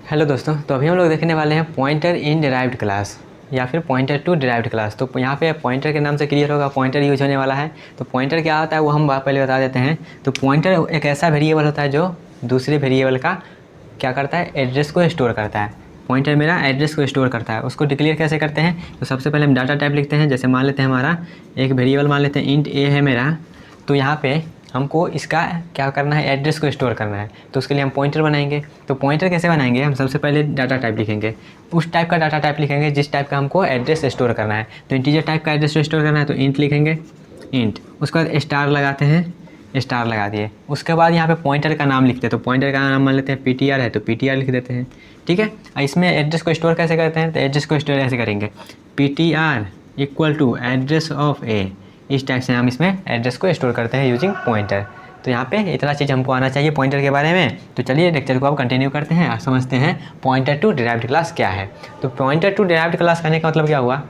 Hello दोस्तों, तो अभी हम लोग देखने वाले हैं पॉइंटर इन डिराइव्ड क्लास या फिर पॉइंटर टू डिराइव्ड क्लास। तो यहाँ पे पॉइंटर के नाम से क्लियर होगा, पॉइंटर यूज होने वाला है। तो पॉइंटर क्या होता है वो हम पहले बता देते हैं। तो पॉइंटर एक ऐसा वेरिएबल होता है जो दूसरे वेरिएबल का क्या करता है, एड्रेस को स्टोर करता है। पॉइंटर मेरा एड्रेस को स्टोर करता है। उसको डिक्लेयर कैसे करते हैं, तो सबसे पहले हम डाटा टाइप लिखते हैं। जैसे मान लेते हैं हमारा एक वेरिएबल मान लेते हैं इंट ए है मेरा, तो यहाँ पे हमको इसका क्या करना है, एड्रेस को स्टोर करना है। तो उसके लिए हम पॉइंटर बनाएंगे। तो पॉइंटर कैसे बनाएंगे, हम सबसे पहले डाटा टाइप लिखेंगे, उस टाइप का डाटा टाइप लिखेंगे जिस टाइप का हमको एड्रेस स्टोर करना है। तो इंटीजर टाइप का एड्रेस स्टोर करना है तो इंट लिखेंगे, इंट। उसके बाद स्टार लगाते हैं, स्टार लगा दिए। उसके बाद यहाँ पे पॉइंटर का नाम लिखते हैं। तो पॉइंटर का नाम मान लेते हैं पीटीआर है तो पीटीआर लिख देते हैं। ठीक है, इसमें एड्रेस को स्टोर कैसे करते हैं, तो एड्रेस को स्टोर ऐसे करेंगे, PTR equal to address of A. इस टाइप से हम इसमें एड्रेस को स्टोर करते हैं यूजिंग पॉइंटर। तो यहाँ पे इतना चीज़ हमको आना चाहिए पॉइंटर के बारे में। तो चलिए लेक्चर को अब कंटिन्यू करते हैं और समझते हैं पॉइंटर टू डिराइव्ड क्लास क्या है। तो पॉइंटर टू डिराइव्ड क्लास करने का मतलब क्या हुआ,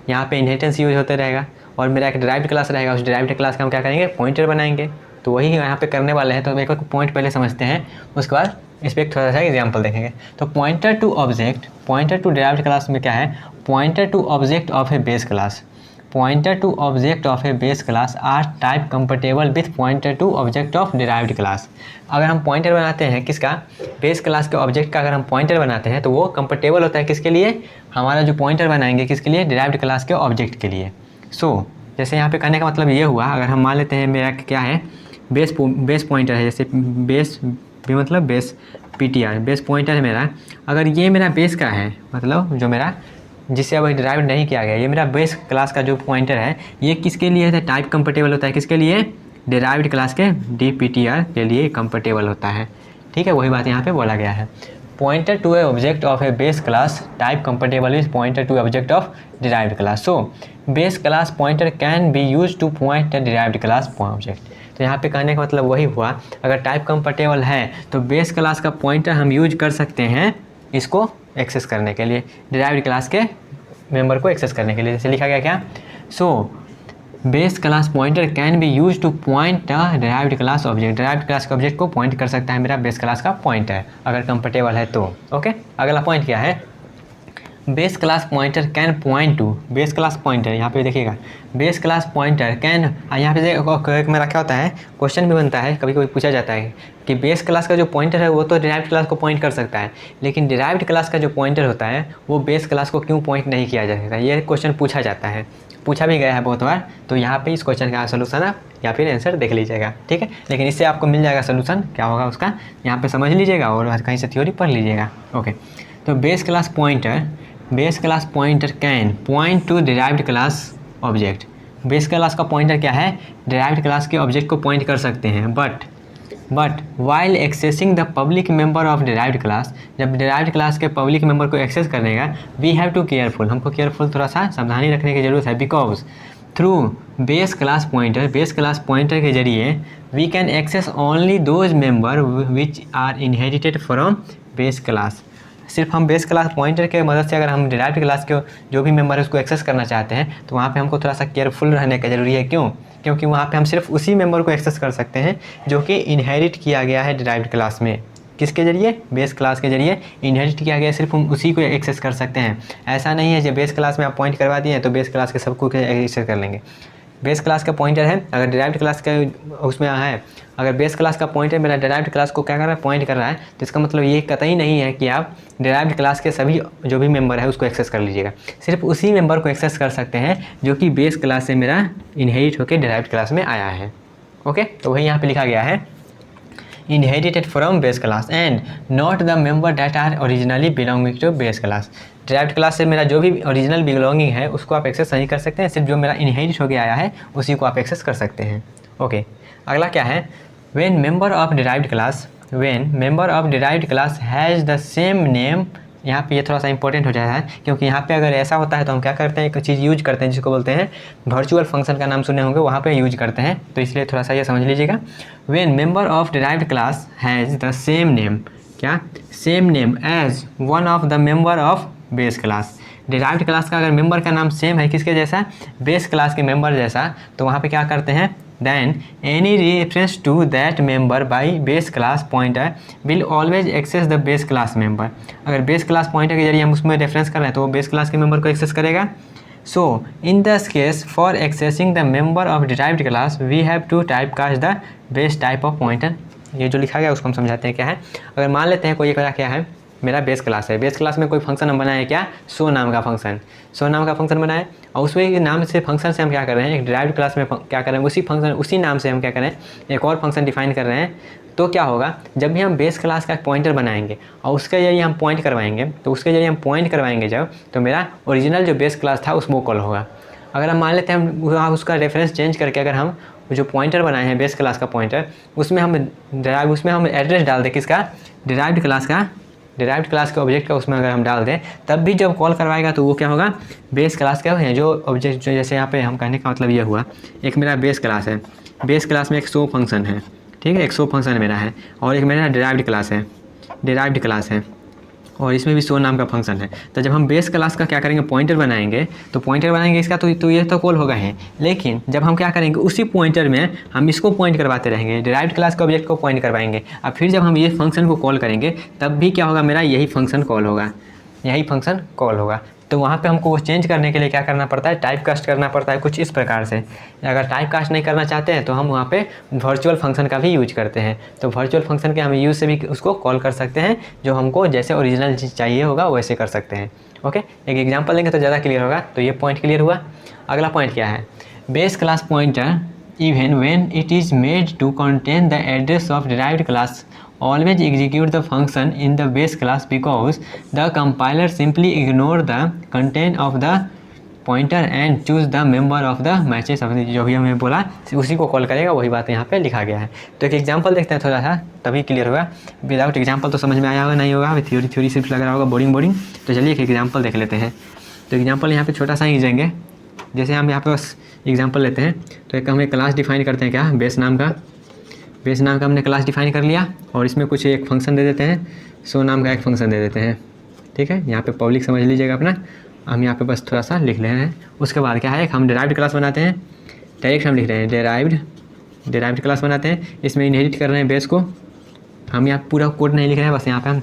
यहाँ पे इनहेरिटेंस यूज होते रहेगा और मेरा एक डिराइव्ड क्लास रहेगा। उस डिराइव्ड क्लास का हम क्या करेंगे, पॉइंटर बनाएंगे। तो वही यहाँ पे करने वाले हैं। तो एक पॉइंट पहले समझते हैं, उसके बाद इस पर थोड़ा सा एग्जाम्पल देखेंगे। तो pointer to object, pointer to derived class में क्या है, pointer to object of a base class. Pointer to object of a base class are type compatible with pointer to object of derived class. अगर हम pointer बनाते हैं किसका, base class के object का अगर हम पॉइंटर बनाते हैं तो वो कंपेटेबल होता है किसके लिए, हमारा जो पॉइंटर बनाएंगे किसके लिए, डिराइव्ड क्लास के ऑब्जेक्ट के लिए। जैसे यहाँ पे कहने का मतलब ये हुआ, अगर हम मान लेते हैं मेरा क्या है, बेस पॉइंटर है, जैसे बेस भी मतलब बेस पीटीआर बेस पॉइंटर है मेरा। अगर ये मेरा बेस का है, मतलब जो मेरा जिससे अब डिराइव नहीं किया गया, ये मेरा बेस क्लास का जो पॉइंटर है ये किसके लिए है, टाइप कंपेटेबल होता है किसके लिए, डिराइव्ड क्लास के डीपीटीआर के लिए कंपेटेबल होता है। ठीक है, वही बात यहाँ पे बोला गया है। Pointer to a object of a base class type compatible is pointer to object of derived class. So base class pointer can be use to point a derived class object. तो यहाँ पे कहने का मतलब वही हुआ, अगर टाइप कंपेटेबल है तो बेस क्लास का पॉइंटर हम यूज कर सकते हैं इसको एक्सेस करने के लिए, डिराइव्ड क्लास के मेंबर को एक्सेस करने के लिए। जैसे लिखा गया क्या, base class pointer can be use to point a derived class object. Derived class के ऑब्जेक्ट को पॉइंट कर सकता है मेरा बेस क्लास का पॉइंटर, अगर कंपेटेबल है तो। ओके, अगला पॉइंट क्या है, base class pointer can point two, base class pointer यहाँ पे देखिएगा, बेस क्लास पॉइंटर कैन, यहाँ पे मेरा क्या होता है, क्वेश्चन भी बनता है, कभी कभी पूछा जाता है कि बेस क्लास का जो पॉइंटर है वो तो डिराइव्ड क्लास को पॉइंट कर सकता है, लेकिन डिराइव्ड क्लास का जो पॉइंटर होता है वो बेस क्लास को क्यों पॉइंट नहीं किया जा सकता। ये क्वेश्चन पूछा जाता है, पूछा भी गया है बहुत बार। तो यहाँ पे इस क्वेश्चन का सोल्यूशन आप या फिर आंसर देख लीजिएगा। ठीक है, लेकिन इससे आपको मिल जाएगा सोल्यूशन, क्या होगा उसका यहाँ पे समझ लीजिएगा और कहीं से थ्योरी पढ़ लीजिएगा। ओके, तो base class pointer can point two derived class object. Base class का पॉइंटर क्या है, डिराइव्ड क्लास के ऑब्जेक्ट को पॉइंट कर सकते हैं। But while accessing the public member of derived class, जब डिराइव्ड क्लास के पब्लिक मेंबर को एक्सेस करने का, वी हैव टू केयरफुल, हमको केयरफुल थोड़ा सा सावधानी रखने की जरूरत है। Because through base class pointer के जरिए we can access only those member which are inherited from base class. सिर्फ हम बेस क्लास पॉइंटर के मदद से अगर हम डिराइव्ड क्लास के जो भी मेंबर है उसको एक्सेस करना चाहते हैं तो वहाँ पे हमको थोड़ा सा केयरफुल रहने का ज़रूरी है। क्यों, क्योंकि वहाँ पे हम सिर्फ उसी मेंबर को एक्सेस कर सकते हैं जो कि इनहेरिट किया गया है डिराइव्ड क्लास में। किसके जरिए, बेस क्लास के जरिए इनहेरिट किया गया, सिर्फ हम उसी को एक्सेस कर सकते हैं। ऐसा नहीं है जो बेस क्लास में आप पॉइंट करवा दिए तो बेस क्लास के सबको एक्सेस कर लेंगे। बेस क्लास का पॉइंटर है, अगर डिराइव्ड क्लास का उसमें है, अगर बेस क्लास का पॉइंटर मेरा डिराइव्ड क्लास को क्या कर रहा है, पॉइंट कर रहा है, तो इसका मतलब ये कतई नहीं है कि आप डिराइव्ड क्लास के सभी जो भी मेंबर है उसको एक्सेस कर लीजिएगा। सिर्फ उसी मेंबर को एक्सेस कर सकते हैं जो कि बेस क्लास से मेरा इनहेरिट होकर डिराइव्ड क्लास में आया है। ओके, तो वही यहाँ पे लिखा गया है, inherited from base class and not the member that are originally belonging to base class. Derived class से मेरा जो भी ओरिजिनल बिलोंगिंग है उसको आप एक्सेस नहीं कर सकते हैं, सिर्फ जो मेरा इनहेरिट होकर आया है उसी को आप एक्सेस कर सकते हैं। ओके, अगला क्या है, when member of derived class has the same name. यहाँ पे ये थोड़ा सा इंपॉर्टेंट हो जाता है, क्योंकि यहाँ पे अगर ऐसा होता है तो हम क्या करते हैं, एक चीज़ यूज करते हैं जिसको बोलते हैं वर्चुअल फंक्शन का नाम सुने होंगे, वहाँ पे यूज करते हैं। तो इसलिए थोड़ा सा ये समझ लीजिएगा, when member of derived class has the same name, क्या, same name as one of the member of base class. Derived class का अगर मेंबर का नाम सेम है किसके जैसा, बेस क्लास के मेंबर जैसा, तो वहाँ पे क्या करते हैं, then any reference to that member by base class pointer will always access the base class member। अगर बेस क्लास पॉइंटर के जरिए हम उसमें रेफरेंस कर रहे हैं तो वो बेस क्लास के मेंबर को एक्सेस करेगा। So in this case for accessing the member of derived class we have to type cast the base type of pointer. ये जो लिखा गया उसको हम समझाते हैं क्या है। अगर मान लेते हैं कोई क्या है, मेरा बेस क्लास है, बेस क्लास में कोई फंक्शन हम बनाए क्या, शो नाम का फंक्शन, शो नाम का फंक्शन बनाए और उसमें नाम से फंक्शन से हम क्या कर रहे हैं, एक डिराइव्ड क्लास में क्या कर रहे हैं, उसी फंक्शन उसी नाम से हम क्या करें, एक और फंक्शन डिफाइन कर रहे हैं। तो क्या होगा, जब भी हम बेस क्लास का पॉइंटर बनाएंगे और उसके जरिए हम पॉइंट करवाएंगे, तो उसके जरिए हम पॉइंट करवाएंगे जब, तो मेरा ओरिजिनल जो बेस क्लास था उसको कॉल होगा। अगर हम मान लेते हैं हम उसका रेफरेंस चेंज करके अगर हम जो पॉइंटर बनाए हैं बेस क्लास का पॉइंटर, उसमें हम एड्रेस डाल दें किसका, डिराइव्ड क्लास के ऑब्जेक्ट का उसमें अगर हम डाल दें, तब भी जब कॉल करवाएगा तो वो क्या होगा, बेस क्लास का है जो ऑब्जेक्ट, जो जैसे यहाँ पे हम कहने का मतलब ये हुआ, एक मेरा बेस क्लास है, बेस क्लास में एक शो फंक्शन है, ठीक है, एक शो फंक्शन मेरा है, और एक मेरा डिराइव्ड क्लास है और इसमें भी शो नाम का फंक्शन है। तो जब हम बेस क्लास का क्या करेंगे, पॉइंटर बनाएंगे, तो पॉइंटर बनाएंगे इसका तो ये तो कॉल होगा है। लेकिन जब हम क्या करेंगे, उसी पॉइंटर में हम इसको पॉइंट करवाते रहेंगे, डिराइव्ड क्लास के ऑब्जेक्ट को पॉइंट करवाएंगे, और फिर जब हम ये फंक्शन को कॉल करेंगे तब भी क्या होगा, मेरा यही फंक्शन कॉल होगा। तो वहाँ पे हमको वो चेंज करने के लिए क्या करना पड़ता है, टाइप कास्ट करना पड़ता है कुछ इस प्रकार से। अगर टाइप कास्ट नहीं करना चाहते हैं तो हम वहाँ पे वर्चुअल फंक्शन का भी यूज करते हैं। तो वर्चुअल फंक्शन के हम यूज से भी उसको कॉल कर सकते हैं, जो हमको जैसे ओरिजिनल चीज़ चाहिए होगा वैसे कर सकते हैं। ओके, एक एग्जाम्पल देंगे तो ज़्यादा क्लियर होगा। तो ये पॉइंट क्लियर हुआ। अगला पॉइंट क्या है, base class pointer even when it is made to contain the address of derived class always execute the function in the base class because the compiler simply ignore the content of the pointer and choose the member of the matches of the, जो भी हमें बोला उसी को call करेगा, वही बात यहाँ पे लिखा गया है। तो एक एग्जांपल देखते हैं थोड़ा सा, तभी क्लियर होगा। विदाउट एग्जांपल तो समझ में आया होगा नहीं होगा, थ्योरी सिर्फ लग रहा होगा बोरिंग। तो चलिए एक एग्जाम्पल देख लेते हैं। तो एग्जाम्पल यहाँ पे छोटा सा ही देंगे, जैसे हम यहाँ पे बस एग्जाम्पल लेते हैं। तो एक हम एक क्लास डिफाइन करते हैं क्या, बेस नाम का हमने क्लास डिफाइन कर लिया और इसमें कुछ एक फंक्शन दे देते हैं, शो नाम का एक फंक्शन दे देते हैं, ठीक है। यहाँ पे पब्लिक समझ लीजिएगा अपना, हम यहाँ पे बस थोड़ा सा लिख रहे हैं। उसके बाद क्या है, हम डिराइव्ड क्लास बनाते हैं, डायरेक्ट हम लिख रहे हैं डिराइव्ड क्लास बनाते हैं, इसमें इनहेरिट कर रहे हैं बेस को। हम यहाँ पूरा कोड नहीं लिख रहे हैं, बस यहाँ पर हम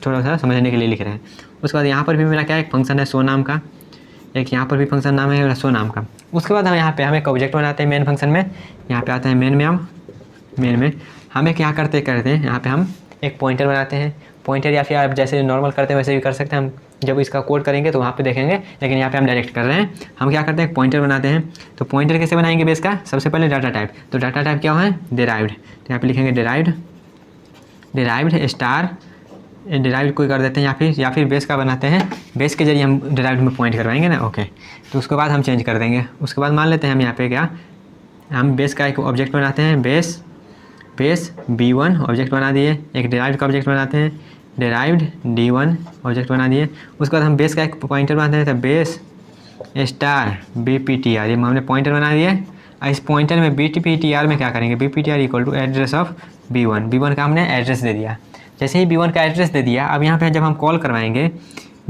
थोड़ा सा समझने के लिए लिख रहे हैं। उसके बाद यहाँ पर भी मेरा क्या एक फंक्शन है शो नाम का, एक यहाँ पर भी फंक्शन नाम है शो नाम का। उसके बाद हम यहाँ पे हम एक ऑब्जेक्ट बनाते हैं मेन फंक्शन में। यहाँ पे आते हैं मेन में हम क्या करते हैं, यहाँ पे हम एक पॉइंटर बनाते हैं। पॉइंटर या फिर आप जैसे नॉर्मल करते हैं वैसे भी कर सकते हैं। हम जब इसका कोड करेंगे तो वहाँ पे देखेंगे, लेकिन यहाँ पे हम डायरेक्ट कर रहे हैं। हम क्या करते हैं, एक पॉइंटर बनाते हैं। तो पॉइंटर कैसे बनाएंगे बेस का, सबसे पहले डाटा टाइप। तो डाटा टाइप क्या है, डिराइव्ड। तो यहाँ पे लिखेंगे डिराइव्ड स्टार, डिराइव्ड कोई कर देते हैं या फिर बेस का बनाते हैं, बेस के जरिए हम डिराइव्ड में पॉइंट करवाएंगे ना। ओके, तो उसके बाद हम चेंज कर देंगे। उसके बाद मान लेते हैं हम यहाँ पे क्या, हम बेस का एक ऑब्जेक्ट बनाते हैं, बेस B1 ऑब्जेक्ट बना दिए। एक डिराइव्ड का ऑब्जेक्ट बनाते हैं, डिराइव्ड D1 ऑब्जेक्ट बना दिए। उसके बाद हम बेस का एक पॉइंटर बनाते हैं, तो बेस स्टार BPTR, ये हमने पॉइंटर बना दिए। इस पॉइंटर में BPTR में क्या करेंगे, BPTR equal to address of B1 का हमने एड्रेस दे दिया। जैसे ही B1 का एड्रेस दे दिया, अब यहाँ पे जब हम कॉल करवाएंगे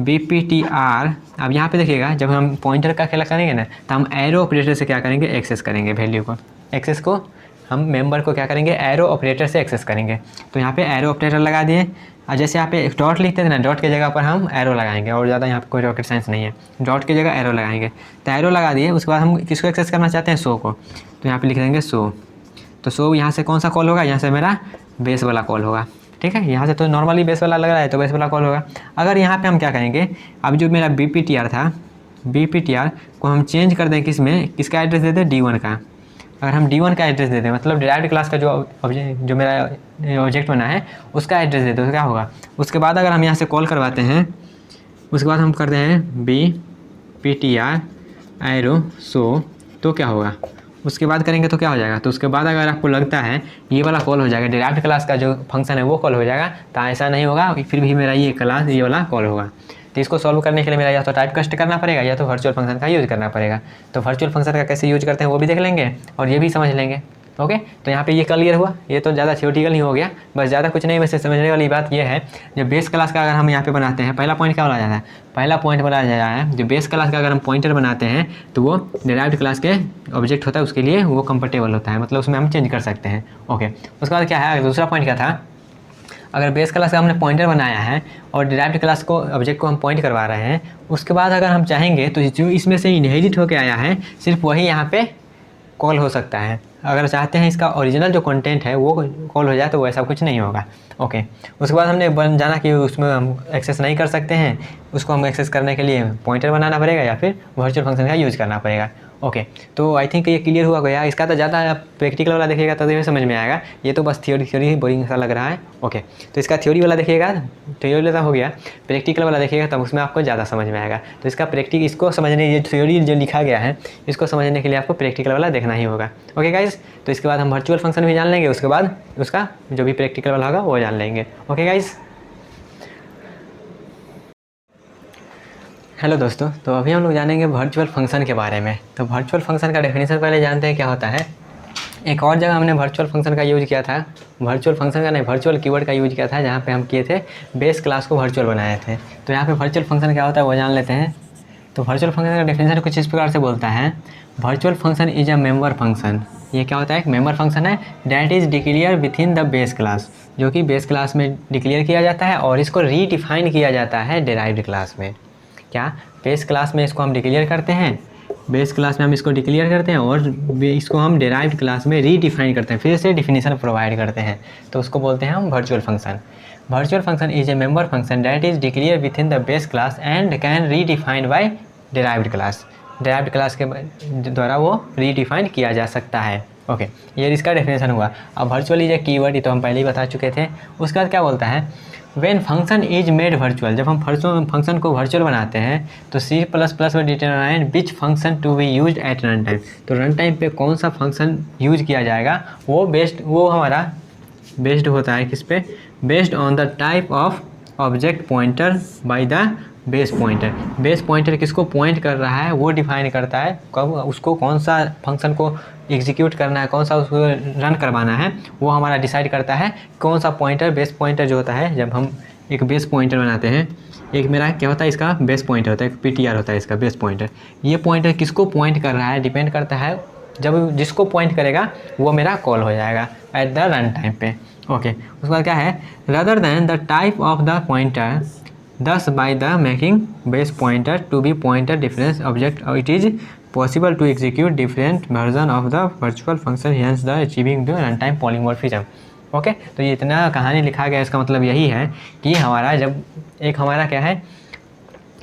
BPTR, अब यहाँ पे देखिएगा जब हम पॉइंटर का खेला करेंगे ना, तो हम एरो ऑपरेटर से क्या करेंगे, एक्सेस करेंगे वैल्यू को। एक्सेस को हम मेंबर को क्या करेंगे, एरो ऑपरेटर से एक्सेस करेंगे। तो यहाँ पे एरो ऑपरेटर लगा दिए। और जैसे यहाँ पे एक डॉट लिखते थे ना, डॉट की जगह पर हम एरो लगाएंगे, और ज़्यादा यहाँ पे कोई रॉकेट साइंस नहीं है, डॉट की जगह एरो लगाएंगे। तो एरो लगा दिए। उसके बाद हम किसको एक्सेस करना चाहते हैं, शो को। तो यहाँ पर लिख देंगे शो। तो शो यहाँ से कौन सा कॉल होगा, यहाँ से मेरा बेस वाला कॉल होगा, ठीक है। यहाँ से तो नॉर्मली बेस वाला लग रहा है तो बेस वाला कॉल होगा। अगर यहाँ पे हम क्या करेंगे, अब जो मेरा BPTR था, BPTR को हम चेंज कर दें किसका एड्रेस दे दें, D1 का। अगर हम D1 का एड्रेस दे दें, मतलब डिराइव्ड क्लास का जो मेरा ऑब्जेक्ट बना है उसका एड्रेस दे दो, तो क्या होगा। उसके बाद अगर हम यहाँ से कॉल करवाते हैं, उसके बाद हम करते हैं BPTR एरो शो, तो क्या होगा, उसके बाद करेंगे तो क्या हो जाएगा। तो उसके बाद अगर आपको लगता है ये वाला कॉल हो जाएगा, डिराइव्ड क्लास का जो फंक्शन है वो कॉल हो जाएगा, तो ऐसा नहीं होगा, फिर भी मेरा ये वाला कॉल होगा। तो इसको सॉल्व करने के लिए मेरा या तो टाइप कास्ट करना पड़ेगा या तो वर्चुअल फंक्शन का यूज़ करना पड़ेगा। तो वर्चुअल फंक्शन का कैसे यूज करते हैं वो भी देख लेंगे और ये भी समझ लेंगे। ओके, तो यहाँ पे ये क्लियर हुआ। ये तो ज़्यादा थ्योरेटिकल ही हो गया, बस ज़्यादा कुछ नहीं। वैसे समझने वाली बात ये है, जो बेस क्लास का अगर हम यहाँ पे बनाते हैं, पहला पॉइंट क्या बोला जाता है, पहला पॉइंट बोला जाता है जो बेस क्लास का अगर हम पॉइंटर बनाते हैं तो वो डिराइव्ड क्लास के ऑब्जेक्ट होता है, उसके लिए वो कंफर्टेबल होता है, मतलब उसमें हम चेंज कर सकते हैं। ओके, उसके बाद क्या है, दूसरा पॉइंट क्या था, अगर बेस क्लास का हमने पॉइंटर बनाया है और डिराइव्ड क्लास को ऑब्जेक्ट को हम पॉइंट करवा रहे हैं, उसके बाद अगर हम चाहेंगे तो जो इसमें से इनहेरिट होकर आया है सिर्फ वही यहाँ पे कॉल हो सकता है। अगर चाहते हैं इसका ओरिजिनल जो कंटेंट है वो कॉल हो जाए तो वैसा कुछ नहीं होगा। ओके, उसके बाद हमने जाना कि उसमें हम एक्सेस नहीं कर सकते हैं, उसको हम एक्सेस करने के लिए पॉइंटर बनाना पड़ेगा या फिर वर्चुअल फंक्शन का यूज़ करना पड़ेगा। ओके, तो आई थिंक ये क्लियर हुआ गया। इसका तो ज़्यादा प्रैक्टिकल वाला देखिएगा तभी समझ में आएगा, ये तो बस थ्योरी बोरिंग सा लग रहा है। ओके, तो इसका थ्योरी वाला देखिएगा, थ्योरी वाला हो गया, प्रैक्टिकल वाला देखिएगा तब उसमें आपको ज़्यादा समझ में आएगा। तो इसका इसको समझने, ये थ्योरी जो लिखा गया है इसको समझने के लिए आपको प्रैक्टिकल वाला देखना ही होगा। ओके गाइज, तो इसके बाद हम वर्चुअल फंक्शन भी जान लेंगे, उसके बाद उसका जो भी प्रैक्टिकल वाला होगा वो जान लेंगे। ओके गाइज, हेलो दोस्तों, तो अभी हम लोग जानेंगे वर्चुअल फंक्शन के बारे में। तो वर्चुअल फंक्शन का डेफिनेशन पहले जानते हैं क्या होता है। एक और जगह हमने वर्चुअल फंक्शन का यूज़ किया था, वर्चुअल फंक्शन का नहीं, वर्चुअल कीवर्ड का यूज़ किया था, जहाँ पे हम किए थे बेस क्लास को वर्चुअल बनाए थे। तो यहाँ पे वर्चुअल फंक्शन क्या होता है वो जान लेते हैं। तो वर्चुअल फंक्शन का डेफिनेशन कुछ इस प्रकार से बोलता है, virtual function is a member function. ये क्या होता है, एक मेंबर फंक्शन है that is declare with in the base class, जो कि बेस क्लास में डिक्लेयर किया जाता है और इसको रीडिफाइन किया जाता है डिराइव्ड क्लास में। क्या, बेस क्लास में इसको हम डिक्लेयर करते हैं, बेस क्लास में हम इसको डिक्लेयर करते हैं और इसको हम डिराइव्ड क्लास में रीडिफाइन करते हैं, फिर से डिफिनीशन प्रोवाइड करते हैं, तो उसको बोलते हैं हम virtual function. Virtual function is a member function that is declare within the base class and can redefine by derived class. Derived class के द्वारा वो रीडिफाइन किया जा सकता है। ओके, ये इसका डेफिनेशन हुआ। अब वर्चुअल इज ए कीवर्ड, ये तो हम पहले ही बता चुके थे। उसके बाद क्या बोलता है, when function is made virtual, जब हम फंक्शन को वर्चुअल बनाते हैं तो C++ में determine which function to be use at run time. तो रन टाइम पे कौन सा फंक्शन यूज किया जाएगा वो हमारा बेस्ड होता है किस पे, based on the type of object pointer by the base pointer. Base pointer किसको पॉइंट कर रहा है वो डिफाइन करता है, कब उसको कौन सा फंक्शन को एग्जीक्यूट करना है, कौन सा उसको रन करवाना है, वो हमारा डिसाइड करता है कौन सा पॉइंटर। बेस पॉइंटर जो होता है, जब हम एक बेस पॉइंटर बनाते हैं, एक मेरा क्या होता है, इसका बेस पॉइंटर होता है, एक PTR होता है इसका बेस पॉइंटर। ये पॉइंटर किसको पॉइंट कर रहा है डिपेंड करता है, जब जिसको पॉइंट करेगा वो मेरा कॉल हो जाएगा एट द रन टाइम पे। ओके, उसके बाद क्या है, rather than the type of the pointer thus by the making base pointer to be pointer difference object it is possible to execute different version of the virtual function hence the achieving the runtime polymorphism। Okay, तो ये इतना कहानी लिखा गया, इसका मतलब यही है कि हमारा जब एक हमारा क्या है,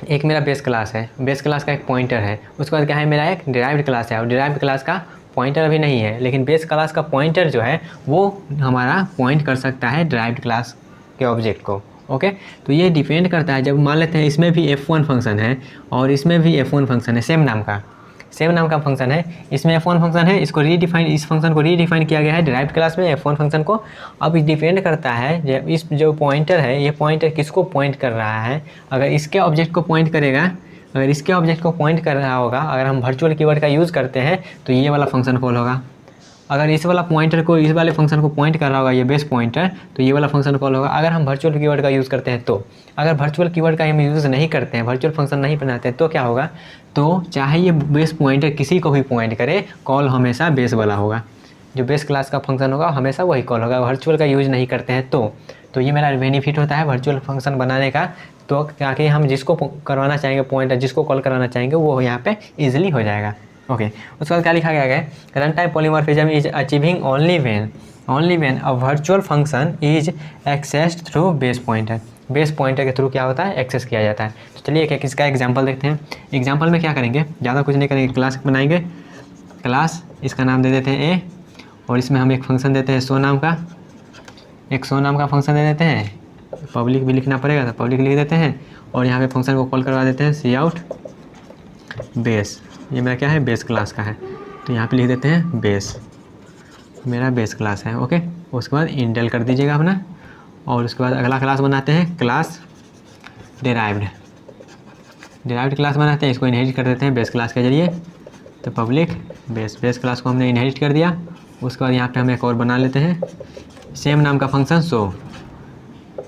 एक मेरा बेस क्लास है, बेस क्लास का एक पॉइंटर है, उसके बाद क्या है मेरा एक डिराइव्ड क्लास है, और डिराइव्ड क्लास का पॉइंटर अभी नहीं है, लेकिन बेस क्लास का पॉइंटर जो है वो हमारा पॉइंट कर सकता है डिराइव्ड क्लास के ऑब्जेक्ट को। ओके, तो ये डिपेंड करता है, जब मान लेते हैं इसमें भी F1 फंक्शन है और इसमें भी F1 फंक्शन है, सेम नाम का फंक्शन है, इसमें F1 फंक्शन है, इसको रीडिफाइन, इस फंक्शन को रीडिफाइन किया गया है डिराइव्ड क्लास में F1 फंक्शन को। अब डिपेंड करता है जब इस जो पॉइंटर है, ये पॉइंटर किसको पॉइंट कर रहा है। अगर इसके ऑब्जेक्ट को पॉइंट करेगा, अगर इसके ऑब्जेक्ट को पॉइंट कर रहा होगा, अगर हम वर्चुअल कीवर्ड का यूज़ करते हैं तो ये वाला फंक्शन कॉल होगा। अगर इस वाला पॉइंटर को, इस वाले फंक्शन को पॉइंट कर रहा होगा ये बेस पॉइंटर, तो ये वाला फंक्शन कॉल होगा। अगर हम वर्चुअल कीवर्ड का यूज़ करते हैं तो, अगर वर्चुअल कीवर्ड का हम यूज़ नहीं करते हैं, वर्चुअल फंक्शन नहीं बनाते हैं, तो क्या होगा, तो चाहे ये बेस पॉइंटर किसी को भी पॉइंट करे, कॉल हमेशा बेस वाला होगा, जो बेस क्लास का फंक्शन होगा हमेशा वही कॉल होगा। वर्चुअल का यूज़ नहीं करते हैं तो ये मेरा बेनिफिट होता है वर्चुअल फंक्शन बनाने का। तो ताकि हम जिसको करवाना चाहेंगे पॉइंटर, जिसको कॉल करवाना चाहेंगे वो यहाँ पे ईजिली हो जाएगा। ओके, उसके बाद क्या लिखा गया है, run time polymorphism is achieving only when a virtual function is accessed through base pointer. Base pointer के थ्रू क्या होता है, एक्सेस किया जाता है। तो चलिए एक इसका एग्जांपल देखते हैं। एग्जांपल में क्या करेंगे, ज़्यादा कुछ नहीं करेंगे, क्लास बनाएंगे, क्लास इसका नाम दे देते हैं A, और इसमें हम एक फंक्शन देते हैं शो नाम का, एक शो नाम का फंक्शन दे देते हैं, पब्लिक भी लिखना पड़ेगा तो पब्लिक लिख देते हैं, और यहाँ पे फंक्शन को कॉल करवा देते हैं cout बेस। ये मेरा क्या है, बेस क्लास का है, तो यहाँ पे लिख देते हैं बेस, मेरा बेस क्लास है। ओके, उसके बाद इंडेल कर दीजिएगा अपना, और उसके बाद अगला क्लास बनाते हैं क्लास डिराइव्ड क्लास बनाते हैं, इसको इनहेरिट कर देते हैं बेस क्लास के जरिए। तो पब्लिक बेस क्लास को हमने इनहेरिट कर दिया। उसके बाद यहाँ पे हम एक और बना लेते हैं सेम नाम का फंक्शन सो।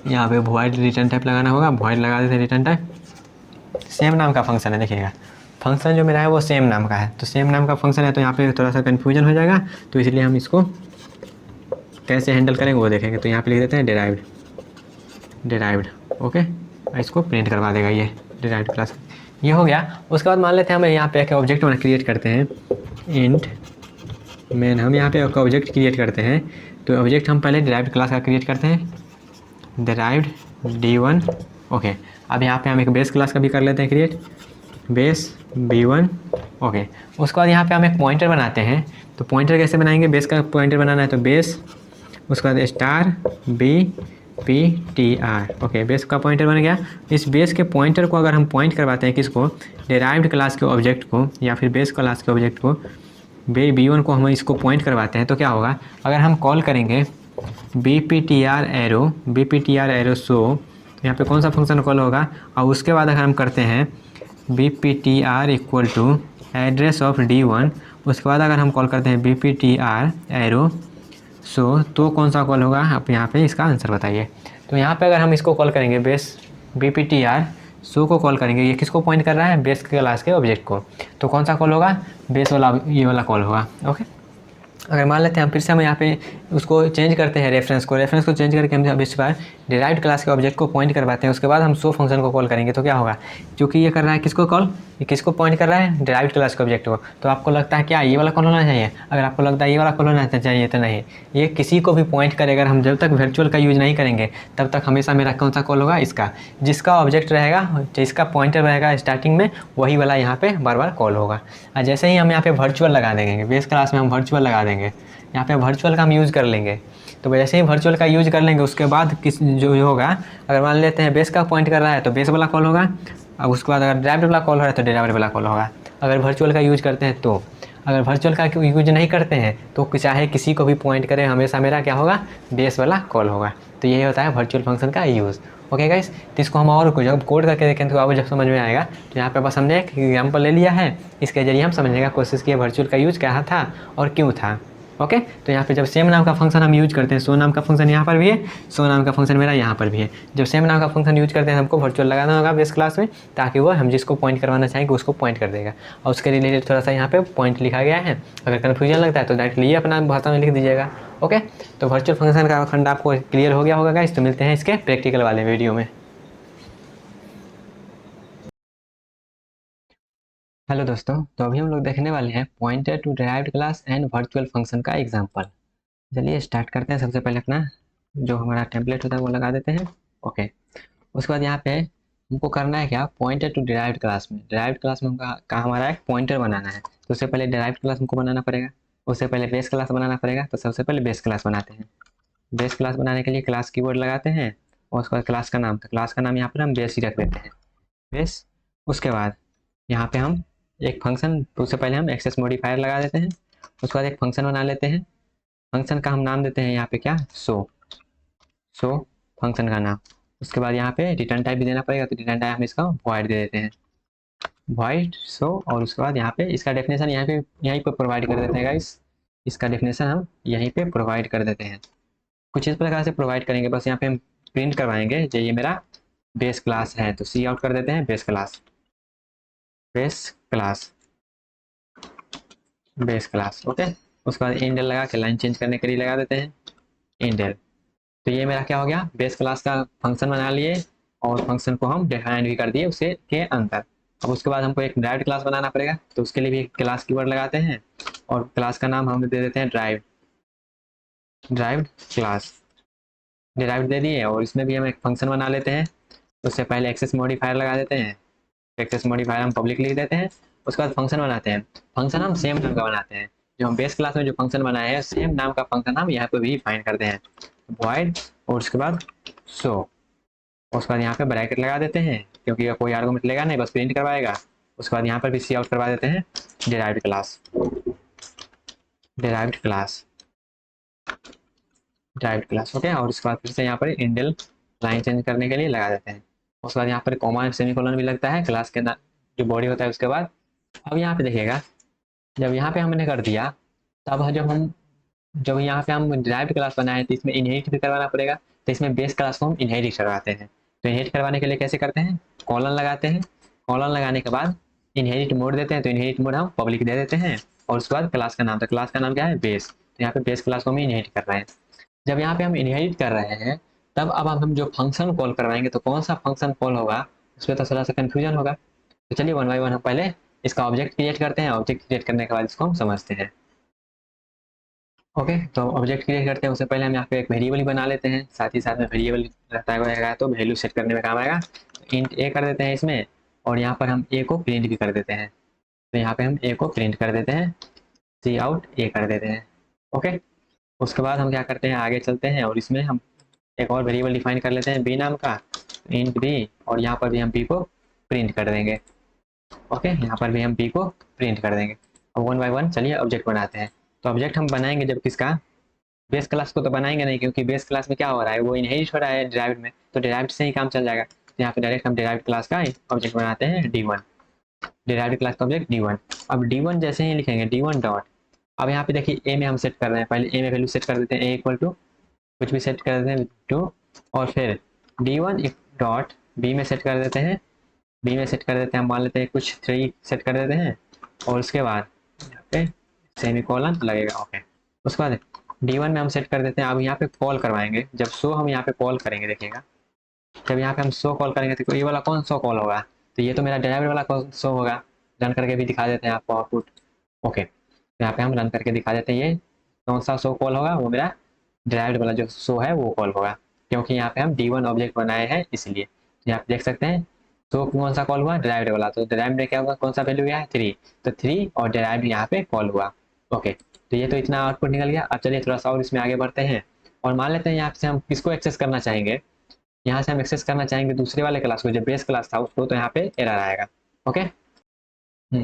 यहाँ पे वॉइड रिटर्न टाइप लगाना होगा, वॉइड लगा देते हैं रिटर्न टाइप। सेम नाम का फंक्शन है, देखिएगा फंक्शन जो मेरा है वो सेम नाम का है, तो सेम नाम का फंक्शन है तो यहाँ पे थोड़ा सा कन्फ्यूजन हो जाएगा, तो इसलिए हम इसको कैसे हैंडल करेंगे वो देखेंगे। तो यहाँ पे लिख देते हैं डिराइव्ड ओके, इसको प्रिंट करवा देगा ये डिराइव्ड क्लास। ये हो गया। उसके बाद मान लेते हैं हम यहाँ पे एक ऑब्जेक्ट क्रिएट करते हैं इंट मेन। हम यहाँ पे एक ऑब्जेक्ट क्रिएट करते हैं, तो ऑब्जेक्ट हम पहले डिराइव्ड क्लास का क्रिएट करते हैं डिराइव्ड d1 ओके। अब यहाँ पे हम एक बेस क्लास का भी कर लेते हैं क्रिएट बेस b1 ओके। उसके बाद यहाँ पे हम एक पॉइंटर बनाते हैं, तो पॉइंटर कैसे बनाएंगे, बेस का पॉइंटर बनाना है तो बेस, उसके बाद स्टार BPTR ओके, बेस का पॉइंटर बन गया। इस बेस के पॉइंटर को अगर हम पॉइंट करवाते हैं किसको, डिराइव्ड क्लास के ऑब्जेक्ट को या फिर बेस क्लास के ऑब्जेक्ट को, b1 को हम इसको पॉइंट करवाते हैं, तो क्या होगा, अगर हम कॉल करेंगे BPTR एरो शो, तो यहाँ पे कौन सा फंक्शन कॉल होगा, और उसके बाद अगर हम करते हैं BPTR equal to address of d1, उसके बाद अगर हम कॉल करते हैं BPTR एरो सो, तो कौन सा कॉल होगा, आप यहाँ पे इसका आंसर बताइए। तो यहाँ पे अगर हम इसको कॉल करेंगे बेस BPTR सो को कॉल करेंगे, ये किसको पॉइंट कर रहा है, बेस क्लास के ऑब्जेक्ट को, तो कौन सा कॉल होगा, बेस वाला, ये वाला कॉल होगा ओके। अगर मान लेते हैं हम फिर से हम यहाँ पे उसको चेंज करते हैं, रेफरेंस को चेंज करके हम अब इस बार डिराइव्ड क्लास के ऑब्जेक्ट को पॉइंट करवाते हैं, उसके बाद हम सो फंक्शन को कॉल करेंगे, तो क्या होगा, क्योंकि ये कर रहा है किसको कॉल, ये किसको पॉइंट कर रहा है, डिराइव्ड क्लास के ऑब्जेक्ट को, तो आपको लगता है क्या ये वाला कॉल होना चाहिए, अगर आपको लगता है ये वाला कॉल होना चाहिए तो नहीं, ये किसी को भी पॉइंट करेगा। हम जब तक वर्चुअल का यूज़ नहीं करेंगे तब तक हमेशा मेरा कौन सा कॉल होगा, इसका, जिसका ऑब्जेक्ट रहेगा, जिसका पॉइंटर रहेगा स्टार्टिंग में, वही वाला यहाँ पे बार बार कॉल होगा। और जैसे ही हम यहाँ पे वर्चुअल लगा देंगे, बेस क्लास में हम वर्चुअल लगा देंगे, यहाँ पे वर्चुअल का हम यूज़ कर लेंगे, तो जैसे ही वर्चुअल का यूज़ कर लेंगे उसके बाद किस जो होगा, अगर मान लेते हैं बेस का पॉइंट कर रहा है तो बेस वाला कॉल होगा, अब उसके बाद अगर डिराइव्ड वाला कॉल हो रहा है तो डिराइव्ड वाला कॉल होगा। अगर वर्चुअल का यूज़ करते हैं तो, अगर वर्चुअल का यूज नहीं करते हैं तो चाहे किसी को भी पॉइंट करें, हमेशा मेरा क्या होगा, बेस वाला कॉल होगा। तो यही होता है वर्चुअल फंक्शन का यूज़ ओके गाइस। तो इसको हम और जब कोड करके देखें तो आपको जब समझ में आएगा। तो यहाँ पे बस हमने एक एग्जाम्पल ले लिया है, इसके जरिए हम समझने का कोशिश किया वर्चुअल का यूज क्या था और क्यों था ओके। तो यहाँ पे जब सेम नाम का फंक्शन हम यूज करते हैं, सो नाम का फंक्शन यहाँ पर भी है, सो नाम का फंक्शन मेरा यहाँ पर भी है। जब सेम नाम का फंक्शन यूज करते हैं हमको वर्चुअल लगाना होगा बेस क्लास में, ताकि वो हम जिसको पॉइंट करवाना चाहेंगे उसको पॉइंट कर देगा। और उसके रिलेटेड थोड़ा सा यहाँ पे पॉइंट लिखा गया है, अगर कन्फ्यूजन लगता है तो डायरेक्टली ये अपना भाषा में लिख दीजिएगा ओके। तो वर्चुअल फंक्शन का खंड आपको क्लियर हो गया होगा गाइस। तो मिलते हैं इसके प्रैक्टिकल वाले वीडियो में। हेलो दोस्तों, तो अभी हम लोग देखने वाले हैं pointer to derived class and virtual function का एग्जांपल। चलिए स्टार्ट करते हैं। सबसे पहले अपना जो हमारा टेम्पलेट होता है वो लगा देते हैं ओके। उसके बाद यहाँ पे हमको करना है क्या, पॉइंटर टू डिराइव्ड क्लास में, डिराइव्ड क्लास में का हमारा एक पॉइंटर बनाना है। तो उससे पहले डिराइव्ड क्लास हमको बनाना पड़ेगा, उससे पहले बेस क्लास बनाना पड़ेगा। तो सबसे पहले बेस क्लास बनाते हैं। बेस क्लास बनाने के लिए क्लास कीवर्ड लगाते हैं और उसके बाद क्लास का नाम, तो क्लास का नाम यहाँ पर हम बेस ही रख देते हैं, बेस। उसके बाद यहाँ पे हम एक फंक्शन, तो उससे पहले हम एक्सेस मॉडिफायर लगा देते हैं। उसके बाद एक फंक्शन बना लेते हैं, फंक्शन का हम नाम देते हैं यहाँ पे क्या, सो फंक्शन का नाम। उसके बाद यहाँ पे रिटर्न टाइप भी देना पड़ेगा, तो रिटर्न टाइप हम इसका वॉइड दे देते हैं, वॉइड सो। और उसके बाद यहाँ पे इसका डेफिनेशन यहाँ पे यहीं पे प्रोवाइड कर देते हैं गाइस, इसका डेफिनेशन हम यहीं पे प्रोवाइड कर देते हैं। कुछ इस प्रकार से प्रोवाइड करेंगे, बस यहाँ पे हम प्रिंट करवाएंगे जो ये मेरा बेस क्लास है। तो सी आउट कर देते हैं base class, base class, base class okay. उसके बाद इंडेल लगा के लाइन चेंज करने के लिए लगा देते हैं इंडेल। तो ये मेरा क्या हो गया, बेस क्लास का फंक्शन बना लिए और फंक्शन को हम डिफाइन भी कर दिए उसे के अंदर। अब उसके बाद हमको एक डिराइव्ड क्लास बनाना पड़ेगा, तो उसके लिए भी एक क्लास कीवर्ड लगाते हैं और क्लास का नाम हम दे देते हैं ड्राइव्ड क्लास, डिराइव्ड दे दिए। और इसमें भी हम एक फंक्शन बना लेते हैं। उससे पहले एक्सेस मॉडिफायर लगा देते हैं, एक्सेस मॉडिफायर हम पब्लिक लिख देते हैं। उसके बाद फंक्शन बनाते हैं, फंक्शन हम सेम नाम का बनाते हैं, जो हम बेस क्लास में जो फंक्शन बनाए हैं सेम नाम का फंक्शन हम यहाँ पे भी फाइन करते हैं, वॉइड और उसके बाद सो। उसके बाद यहाँ पे ब्रैकेट लगा देते हैं, क्योंकि कोई आर्गुमेंट लेगा नहीं, बस प्रिंट करवाएगा। उसके बाद यहाँ पर भी सी आउट करवा देते हैं derived class, derived class, derived class okay. और उसके बाद फिर से यहाँ पर इंडेल लाइन चेंज करने के लिए लगा देते हैं। उसके बाद यहाँ पर कॉमा सेमीकोलन भी लगता है क्लास के जो बॉडी होता है उसके बाद। अब यहाँ पे देखिएगा, जब यहाँ पे हमने कर दिया, तब जब हम जब यहाँ पे हम डिराइव्ड क्लास बनाए तो इसमें इनहेरिट भी करवाना पड़ेगा, तो इसमें बेस क्लास को हम इनहेरिट करवाते हैं। तो इनहेरिट करवाने के लिए कैसे करते हैं, कॉलन लगाते हैं, कॉलन लगाने के बाद इनहेरिट मोड देते हैं, तो इनहेरिट मोड हम पब्लिक दे देते हैं, और उसके बाद क्लास का नाम, तो क्लास का नाम क्या है, बेस। तो यहाँ पे बेस क्लास को हम इनहेरिट कर रहे हैं। जब यहाँ पे हम इनहेरिट कर रहे हैं तब अब हम जो फंक्शन कॉल करवाएंगे तो कौन सा फंक्शन कॉल होगा उसमें तो थोड़ा सा कन्फ्यूजन होगा। तो चलिए वन बाई वन हम पहले इसका ऑब्जेक्ट क्रिएट करते हैं, ऑब्जेक्ट क्रिएट करने के बाद इसको हम समझते हैं। ओके, तो ऑब्जेक्ट क्रिएट करते हैं उससे पहले हम यहाँ पे एक वेरिएबल ही बना लेते हैं, साथ ही साथ में वेरिएबल रहता है तो वैल्यू सेट करने में काम आएगा। इंट ए कर देते हैं इसमें, और यहाँ पर हम ए को प्रिंट भी कर देते हैं, तो यहाँ पे हम ए को प्रिंट कर देते हैं, सी आउट ए कर देते हैं। ओके, उसके बाद हम क्या करते हैं, आगे चलते हैं और इसमें हम एक और वेरिएबल डिफाइन कर लेते हैं बी नाम का, इंट बी, और यहाँ पर भी हम बी को प्रिंट कर देंगे। ओके, यहाँ पर भी हम बी को प्रिंट कर देंगे। अब वन बाय वन चलिए ऑब्जेक्ट बनाते हैं। तो ऑब्जेक्ट हम बनाएंगे जब किसका, बेस क्लास को तो बनाएंगे नहीं, क्योंकि बेस क्लास में क्या हो रहा है, वो इनहेरिट हो रहा है डिराइव्ड में, तो डिराइव्ड से ही काम चल जाएगा। तो यहाँ पे डायरेक्ट हम डिराइव्ड क्लास का ऑब्जेक्ट बनाते हैं D1, डिराइव्ड क्लास का ऑब्जेक्ट D1। अब D1 जैसे ही लिखेंगे D1 डॉट, अब यहाँ पे देखिए ए में हम सेट कर रहे हैं, पहले ए में वैल्यू सेट कर देते हैं, ए इक्वल टू कुछ भी सेट कर देते हैं 2, और फिर D1 डॉट बी में सेट कर देते हैं, बी में सेट कर देते हैं, हम मान लेते हैं कुछ 3 सेट कर देते हैं, और उसके बाद यहाँ पे सेमी कॉलन लगेगा। ओके, उसके बाद D1 में हम सेट कर देते हैं। अब यहाँ पे कॉल करवाएंगे, जब शो हम यहाँ पे कॉल करेंगे, देखिएगा जब यहाँ पे हम शो कॉल करेंगे तो ये वाला कौन सा कॉल होगा, तो ये तो मेरा डिराइव्ड वाला शो होगा। रन करके भी दिखा देते हैं आपको आउटपुट। ओके, तो यहाँ पे हम रन करके दिखा देते हैं ये कौन सा शो कॉल होगा, वो मेरा डिराइव्ड वाला जो शो है वो कॉल होगा, क्योंकि यहाँ पे हम D1 ऑब्जेक्ट बनाए हैं इसलिए। तो यहाँ पे देख सकते हैं तो कौन सा कॉल हुआ, डिराइव्ड वाला, तो डिराइव्ड में क्या होगा, कौन सा वैल्यू गया है 3, तो 3 और डिराइव्ड यहाँ पे कॉल हुआ। ओके, तो ये तो इतना आउटपुट निकल गया। अब चलिए थोड़ा सा और इसमें आगे बढ़ते हैं, और मान लेते हैं यहाँ से हम किसको एक्सेस करना चाहेंगे, यहाँ से हम एक्सेस करना चाहेंगे दूसरे वाले क्लास को, जो बेस क्लास था उसको, तो यहाँ पे एरर आएगा। ओके,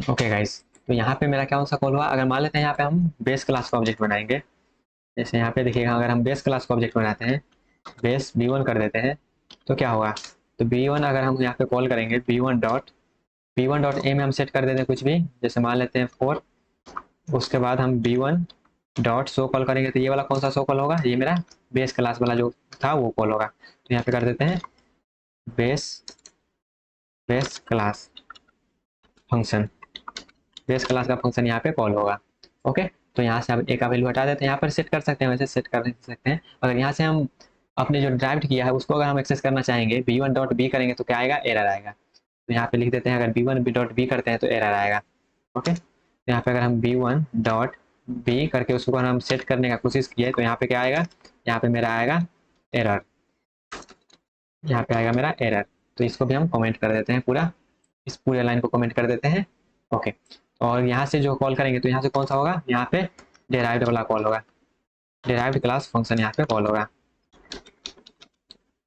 ओके गाइस, तो यहाँ पे मेरा कौन सा कॉल हुआ, अगर मान लेते हैं यहाँ पे हम बेस क्लास का ऑब्जेक्ट बनाएंगे, जैसे यहाँ पे देखिएगा अगर हम बेस क्लास का ऑब्जेक्ट बनाते हैं, बेस B1 कर देते हैं, तो क्या होगा, तो B1 अगर हम यहाँ पे कॉल करेंगे B1 डॉट ए में हम सेट कर देते हैं कुछ भी, जैसे मान लेते हैं 4, उसके बाद हम B1 डॉट शो कॉल करेंगे, तो ये वाला कौन सा शो कॉल होगा, ये मेरा बेस क्लास वाला जो था वो कॉल होगा। तो यहाँ पे कर देते हैं base base class function, base class का फंक्शन यहाँ पे कॉल होगा। ओके, तो यहाँ से हम ए का वैल्यू हटा देते हैं, यहाँ पर सेट कर सकते हैं, वैसे सेट कर सकते हैं। अगर यहाँ से हम अपने जो ड्राइव किया है उसको अगर हम एक्सेस करना चाहेंगे, B1 डॉट बी करेंगे तो क्या आएगा, एरर आएगा। तो यहाँ पे लिख देते हैं अगर B1 डॉट बी करते हैं तो एरर आएगा। ओके, तो यहाँ पे अगर हम B1 डॉट बी करके उसको अगर हम सेट करने का कोशिश किए तो यहाँ पे क्या आएगा, यहाँ पे मेरा आएगा एरर, यहाँ पे आएगा मेरा एरर। तो इसको भी हम कमेंट कर देते हैं, पूरा इस पूरे लाइन को कमेंट कर देते हैं। ओके, और यहाँ से जो कॉल करेंगे तो यहाँ से कौन सा होगा, यहाँ पे डिराइव्ड वाला कॉल होगा, डिराइव्ड क्लास फंक्शन यहाँ पे कॉल होगा,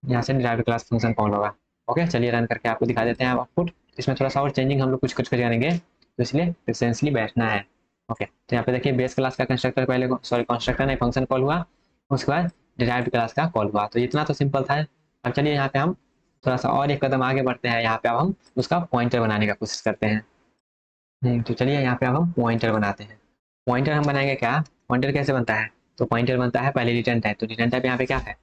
यहाँ से डिराइव्ड क्लास फंक्शन कॉल होगा। ओके, चलिए रन करके आपको दिखा देते हैं आउटपुट। इसमें थोड़ा सा और चेंजिंग हम लोग कुछ कुछ करेंगे, तो इसलिए पेशेंसली बैठना है। ओके, तो यहाँ पे देखिए बेस क्लास का कंस्ट्रक्टर पहले, सॉरी कंस्ट्रक्टर नहीं फंक्शन कॉल हुआ, उसके बाद डिराइव्ड क्लास का कॉल हुआ, तो इतना तो सिंपल था। अब चलिए यहाँ पे हम थोड़ा सा और एक कदम आगे बढ़ते हैं, यहाँ पे अब हम उसका पॉइंटर बनाने का कोशिश करते हैं। तो चलिए यहाँ पे अब हम पॉइंटर बनाते हैं। पॉइंटर हम बनाएंगे क्या, पॉइंटर कैसे बनता है, तो पॉइंटर बनता है पहले रिटर्न टाइप, तो रिटर्न टाइप यहाँ पे क्या है,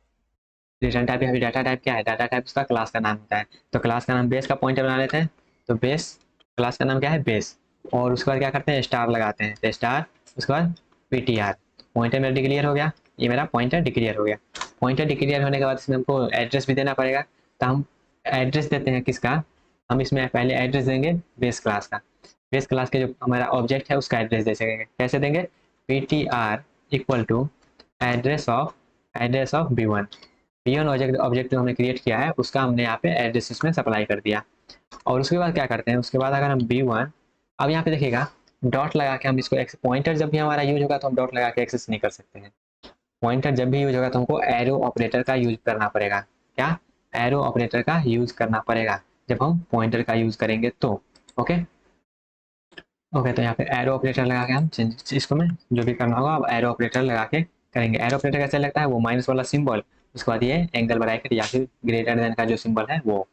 रिटर्न टाइप यहाँ पे डाटा टाइप क्या है, डाटा टाइप उसका क्लास का नाम होता है। तो क्लास का नाम बेस का पॉइंटर बना लेते हैं, तो बेस क्लास का नाम क्या है, बेस, और उसके बाद क्या करते हैं, स्टार लगाते हैं, तो स्टार, उसके बाद PTR, पॉइंटर मेरा डिक्लेयर हो गया, ये मेरा पॉइंटर डिक्लेयर हो गया। पॉइंटर डिक्लेयर होने के बाद इसमें हमको एड्रेस भी देना पड़ेगा, तो हम एड्रेस देते हैं किसका, हम इसमें पहले एड्रेस देंगे बेस क्लास का, बेस क्लास के जो हमारा ऑब्जेक्ट है उसका एड्रेस दे सकेंगे, कैसे देंगे, PTR equal to address of B1 object जो हमने क्रिएट किया है उसका हमने यहाँ पे एड्रेस इसमें सप्लाई कर दिया। और उसके बाद क्या करते हैं, उसके बाद अगर हम B1, अब यहाँ पे देखिएगा डॉट लगा के हम इसको, पॉइंटर जब भी हमारा यूज होगा तो हम डॉट लगा के एक्सेस नहीं कर सकते हैं, पॉइंटर जब भी यूज होगा तो हमको एरो ऑपरेटर का यूज करना पड़ेगा। क्या, एरो ऑपरेटर का यूज करना पड़ेगा जब हम पॉइंटर का यूज करेंगे तो। ओके, ओके, तो यहाँ पे एरो ऑपरेटर लगा के हम चेंज इसको में जो भी करना होगा अब एरो ऑपरेटर लगा के करेंगे। एरो ऑपरेटर कैसे लगता है, वो माइनस वाला सिंबल, उसके बाद ये एंगल ब्रैकेट या फिर ग्रेटर देन का जो सिंबल है वो।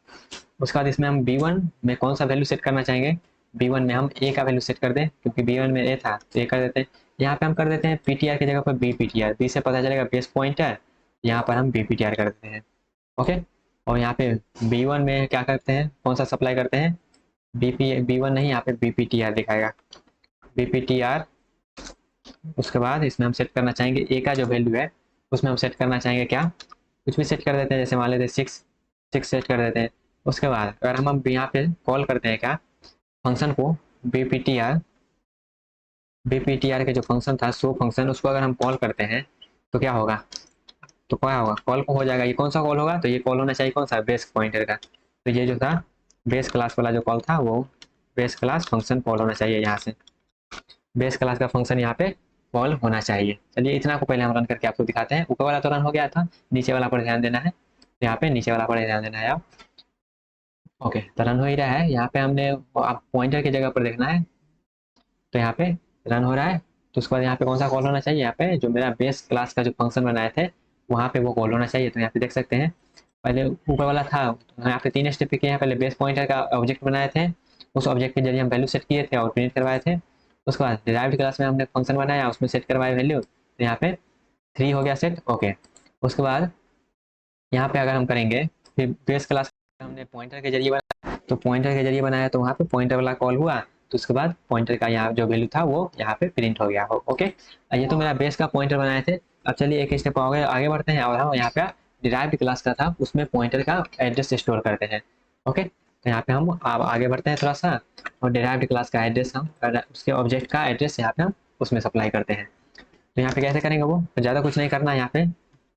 उसके बाद इसमें हम B1 में कौन सा वैल्यू सेट करना चाहेंगे, B1 में हम ए का वैल्यू सेट कर दें, क्योंकि B1 में ए था तो ए कर देते हैं, यहाँ पे हम कर देते हैं पीटीआर की जगह पर बी पीटीआर, बी से पता चलेगा बेस पॉइंटर, यहाँ पर हम बी पीटीआर कर देते हैं। ओके, और यहाँ पे B1 में क्या करते हैं, कौन सा सप्लाई करते हैं, B1 नहीं, यहाँ पे BPTR दिखाएगा, BPTR। उसके बाद इसमें हम सेट करना चाहेंगे ए का जो वैल्यू है उसमें हम सेट करना चाहेंगे क्या, कुछ भी सेट कर देते हैं, जैसे मान लेते हैं 6 सेट कर देते हैं। उसके बाद अगर हम यहाँ पे कॉल करते हैं क्या फंक्शन को, BPTR, BPTR के जो फंक्शन था शो फंक्शन, उसको अगर हम कॉल करते हैं तो क्या होगा, तो क्या होगा, कॉल को हो जाएगा, ये कौन सा कॉल होगा, तो ये कॉल होना चाहिए कौन सा, बेस पॉइंटर का। तो ये जो था बेस क्लास वाला जो कॉल था वो बेस क्लास फंक्शन कॉल होना चाहिए, यहाँ से बेस क्लास का फंक्शन यहाँ पे कॉल होना चाहिए। चलिए इतना को पहले हम रन करके आपको दिखाते हैं, ऊपर वाला तो रन हो गया था, नीचे वाला पर ध्यान देना है, तो यहाँ पे नीचे वाला पर ध्यान देना है आप। ओके, तो रन हो ही रहा है, यहाँ पे हमने आप पॉइंटर की जगह पर देखना है, तो यहाँ पे रन हो रहा है। तो उसके बाद यहाँ पे कौन सा कॉल होना चाहिए, यहाँ पे जो मेरा बेस क्लास का जो फंक्शन बनाए थे वहाँ पे वो कॉल होना चाहिए। तो यहाँ पे देख सकते हैं पहले ऊपर वाला था, यहाँ पे 3 स्टेप किए हैं, पहले बेस पॉइंटर का ऑब्जेक्ट बनाए थे, उस ऑब्जेक्ट के जरिए हम वैल्यू सेट किए थे और प्रिंट करवाए थे। उसके बाद डिराइव्ड क्लास में हमने फंक्शन बनाया, उसमें सेट करवाए वैल्यू, तो यहाँ पे 3 हो गया सेट। ओके, उसके बाद यहाँ पे अगर हम करेंगे फिर बेस क्लास हमने पॉइंटर के जरिए बनाया, तो पॉइंटर के जरिए बनाया तो वहाँ पे पॉइंटर वाला कॉल हुआ, तो उसके बाद पॉइंटर का यहाँ जो वैल्यू था वो यहाँ पे प्रिंट हो गया हो। ओके, ये तो मेरा बेस का पॉइंटर बनाए थे। अब चलिए एक स्टेप आगे बढ़ते हैं और हम यहाँ पे डिराइव्ड क्लास का था उसमें पॉइंटर का एड्रेस स्टोर करते हैं। ओके, तो यहाँ पे हम अब आगे बढ़ते हैं थोड़ा सा, और डिराइव्ड क्लास का एड्रेस हम उसके ऑब्जेक्ट का एड्रेस यहाँ पे हम उसमें सप्लाई करते हैं। तो यहाँ पे कैसे करेंगे वो, तो ज़्यादा कुछ नहीं करना है, यहाँ पे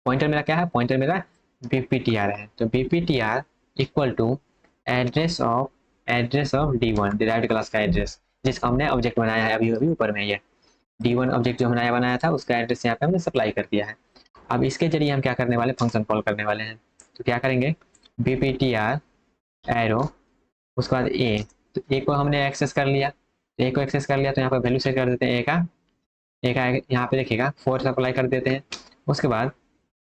पॉइंटर मेरा क्या है, पॉइंटर मेरा BPTR है, तो BPTR equal to address of D1 derived class का एड्रेस, जिसका हमने ऑब्जेक्ट बनाया है अभी अभी ऊपर में, ये D1 ऑब्जेक्ट जो हमने बनाया था उसका एड्रेस यहाँ पे हमने सप्लाई कर दिया है। अब इसके जरिए हम क्या करने वाले, फंक्शन कॉल करने वाले हैं। तो क्या करेंगे, BPTR एरो, उसके बाद ए, तो ए को हमने एक्सेस कर लिया, ए को एक्सेस कर लिया तो यहाँ पर वैल्यू सेट कर देते हैं ए का यहाँ पे देखिएगा 4 सप्लाई कर देते हैं। उसके बाद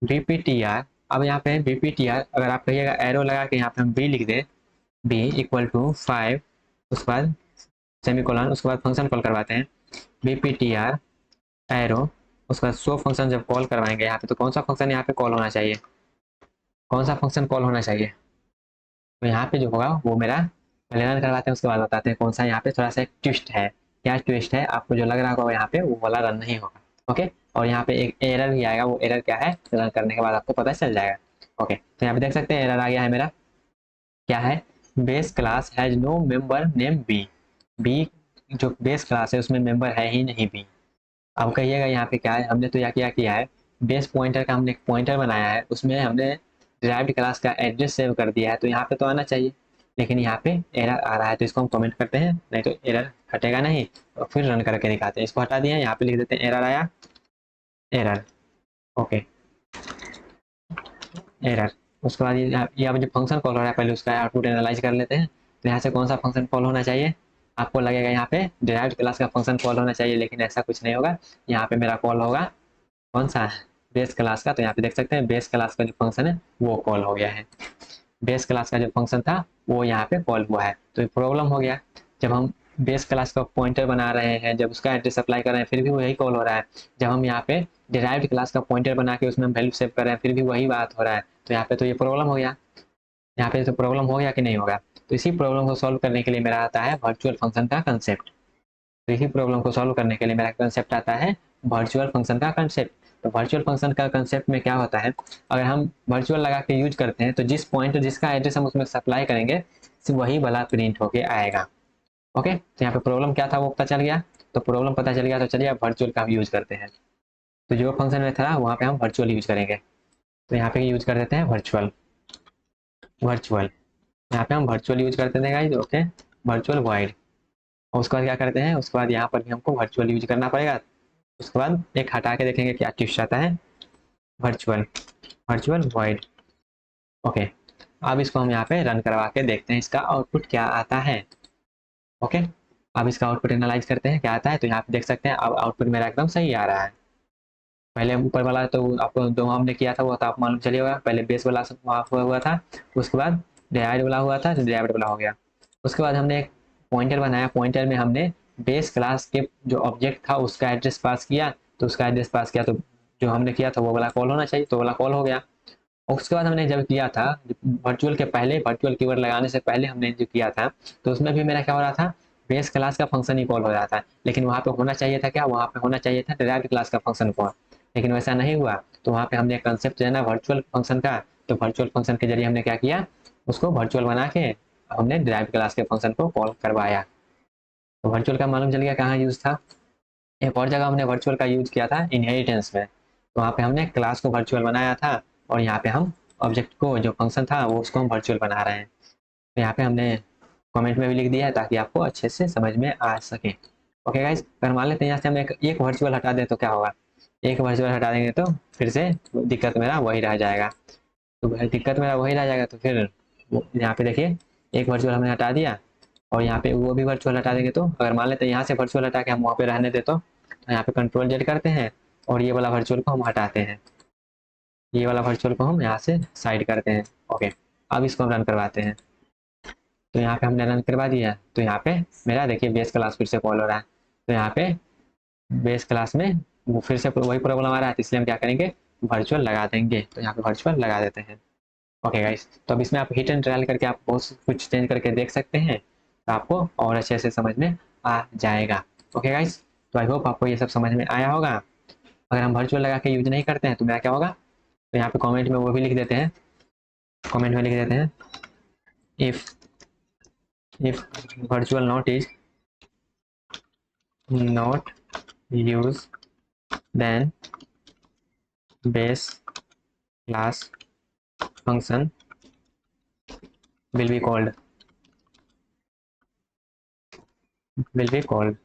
BPTR, अब यहाँ पे BPTR अगर आप कहिएगा एरो लगा के यहाँ पे हम बी लिख दें, बी इक्वल टू 5, उसके बाद सेमीकोलन, उसके बाद फंक्शन कॉल करवाते हैं BPTR एरो, उसके बाद शो फंक्शन जब कॉल करवाएंगे यहाँ पे, तो कौन सा फंक्शन यहाँ पे कॉल होना चाहिए, कौन सा फंक्शन कॉल होना चाहिए, तो यहाँ पे जो होगा वो मेरा पहले रन करवाते हैं उसके बाद बताते हैं कौन सा, यहाँ पे थोड़ा सा एक ट्विस्ट है, क्या ट्विस्ट है, आपको जो लग रहा होगा यहाँ पे वो वाला रन नहीं होगा। ओके, और यहाँ पे एक एरर भी आएगा, वो एरर क्या है रन करने के बाद आपको पता चल जाएगा। ओके, तो यहाँ पे देख सकते हैं एरर आ गया है मेरा, क्या है, base class has no member name B, B जो बेस क्लास है उसमें मेंबर है ही नहीं बी। अब कहिएगा यहाँ पे क्या है, हमने तो यहाँ क्या किया है, बेस पॉइंटर का हमने एक पॉइंटर बनाया है, उसमें हमने डिराइव्ड क्लास का एड्रेस सेव कर दिया है, तो यहाँ पे तो आना चाहिए, लेकिन यहाँ पे एरर आ रहा है, तो इसको हम कमेंट करते हैं, नहीं तो एरर हटेगा नहीं, और फिर रन करके दिखाते हैं। इसको हटा दिया, यहाँ पे लिख देते हैं एरर आया, एरर। Okay, error. उसके बाद ये अब जो फंक्शन कॉल हो रहा है पहले उसका आउटपुट एनालाइज कर लेते हैं। तो यहाँ से कौन सा फंक्शन कॉल होना चाहिए, आपको लगेगा यहाँ पे डिराइव्ड क्लास का फंक्शन कॉल होना चाहिए, लेकिन ऐसा कुछ नहीं होगा, यहाँ पे मेरा कॉल होगा कौन सा, बेस क्लास का। तो यहाँ पे देख सकते हैं बेस क्लास का जो फंक्शन है वो कॉल हो गया है, बेस क्लास का जो फंक्शन था वो यहाँ पे कॉल हुआ है। तो प्रॉब्लम हो गया, जब हम बेस क्लास का पॉइंटर बना रहे हैं, जब उसका एड्रेस अप्लाई कर रहे हैं फिर भी वही कॉल हो रहा है, जब हम यहाँ पे डिराइव्ड क्लास का पॉइंटर बना के उसमें वैल्यू सेव कर रहे हैं फिर भी वही बात हो रहा है, तो यहाँ पे तो ये प्रॉब्लम हो गया, यहाँ पे तो प्रॉब्लम हो गया कि नहीं होगा। तो इसी प्रॉब्लम को सॉल्व करने के लिए मेरा आता है वर्चुअल फंक्शन का कंसेप्ट। तो इसी प्रॉब्लम को सॉल्व करने के लिए मेरा कंसेप्ट आता है वर्चुअल फंक्शन का कंसेप्ट। तो वर्चुअल फंक्शन का कंसेप्ट में क्या होता है, अगर हम वर्चुअल लगा के यूज करते हैं तो जिस पॉइंटर जिसका एड्रेस हम उसमें सप्लाई करेंगे वही वाला प्रिंट होके आएगा। ओके, तो यहाँ पे प्रॉब्लम क्या था वो पता चल गया, तो प्रॉब्लम पता चल गया, तो चलिए अब वर्चुअल का हम यूज करते हैं। तो जो फंक्शन में था वहाँ पे हम वर्चुअल यूज करेंगे, तो यहाँ पे यूज कर देते हैं वर्चुअल, वर्चुअल यहाँ पे हम वर्चुअल यूज करते थे गाइस। ओके, वर्चुअल वॉइड, और उसके बाद क्या करते हैं, उसके बाद यहाँ पर भी हमको वर्चुअल यूज करना पड़ेगा। उसके बाद एक हटा के देखेंगे क्या ट्विस्ट आता है, वर्चुअल, वर्चुअल वॉइड। ओके, अब इसको हम यहाँ पे रन करवा के देखते हैं इसका आउटपुट क्या आता है। ओके, अब इसका आउटपुट एनालाइज करते हैं क्या आता है, तो यहाँ पे देख सकते हैं अब आउटपुट मेरा एकदम सही आ रहा है। पहले ऊपर वाला तो आपको जो हमने किया था वो तो आप मालूम चलिए होगा, पहले बेस वाला हुआ था, उसके बाद डिराइव्ड वाला हुआ था, तो डिराइव्ड वाला हो गया। उसके बाद हमने एक पॉइंटर बनाया, पॉइंटर में हमने बेस क्लास के जो ऑब्जेक्ट था उसका एड्रेस पास किया, तो उसका एड्रेस पास किया तो जो हमने किया था वो वाला कॉल होना चाहिए, तो वाला कॉल हो गया। उसके बाद हमने जब किया था वर्चुअल के पहले, वर्चुअल कीवर्ड लगाने से पहले हमने जो किया था, तो उसमें भी मेरा क्या हो रहा था, बेस क्लास का फंक्शन ही कॉल हो रहा था, लेकिन वहाँ पे होना चाहिए था क्या, वहाँ पे होना चाहिए था डिराइव्ड क्लास का फंक्शन कॉल, लेकिन वैसा नहीं हुआ। तो वहाँ पे हमने कंसेप्ट जो है ना वर्चुअल फंक्शन का, तो वर्चुअल फंक्शन के जरिए हमने क्या किया, उसको वर्चुअल बना के हमने डिराइव्ड क्लास के फंक्शन को कॉल करवाया। तो वर्चुअल का मालूम चल गया कहाँ यूज था। एक और जगह हमने वर्चुअल का यूज किया था इनहेरिटेंस में, तो वहाँ पे हमने क्लास को वर्चुअल बनाया था, और यहाँ पे हम ऑब्जेक्ट को जो फंक्शन था वो उसको हम वर्चुअल बना रहे हैं। तो यहाँ पे हमने कमेंट में भी लिख दिया है ताकि आपको अच्छे से समझ में आ सके। ओके गाइस, अगर मान लेते हैं यहाँ से हम एक वर्चुअल हटा दें तो क्या होगा, एक वर्चुअल हटा देंगे तो फिर से दिक्कत मेरा वही रह जाएगा। तो दिक्कत मेरा वही रह जाएगा, तो फिर यहाँ पे देखिए एक वर्चुअल हमने हटा दिया, और यहाँ पे वो भी वर्चुअल हटा देंगे, तो अगर मान लेते हैं यहाँ से वर्चुअल हटा के हम वहाँ पे रहने दे तो यहाँ पे कंट्रोल जेड करते हैं, और ये वाला वर्चुअल को हम हटाते हैं, ये वाला वर्चुअल को हम यहाँ से साइड करते हैं। ओके, अब इसको हम रन करवाते हैं। तो यहाँ पे हमने रन करवा दिया, तो यहाँ पे मेरा देखिए बेस क्लास फिर से कॉल हो रहा है। तो यहाँ पे बेस क्लास में वो फिर से वही प्रॉब्लम आ रहा है, तो इसलिए हम क्या करेंगे, वर्चुअल लगा देंगे। तो यहाँ पे वर्चुअल लगा देते हैं। ओके गाइस, तो अब इसमें आप हिट एंड ट्रायल करके आप बहुत कुछ चेंज करके देख सकते हैं, तो आपको और अच्छे से समझ में आ जाएगा। ओके गाइस, तो आई होप आपको ये सब समझ में आया होगा। अगर हम वर्चुअल लगा के यूज नहीं करते हैं तो मेरा क्या होगा, तो यहाँ पे कमेंट में वो भी लिख देते हैं, कमेंट में लिख देते हैं if if virtual not is not used then base class function will be called will be called।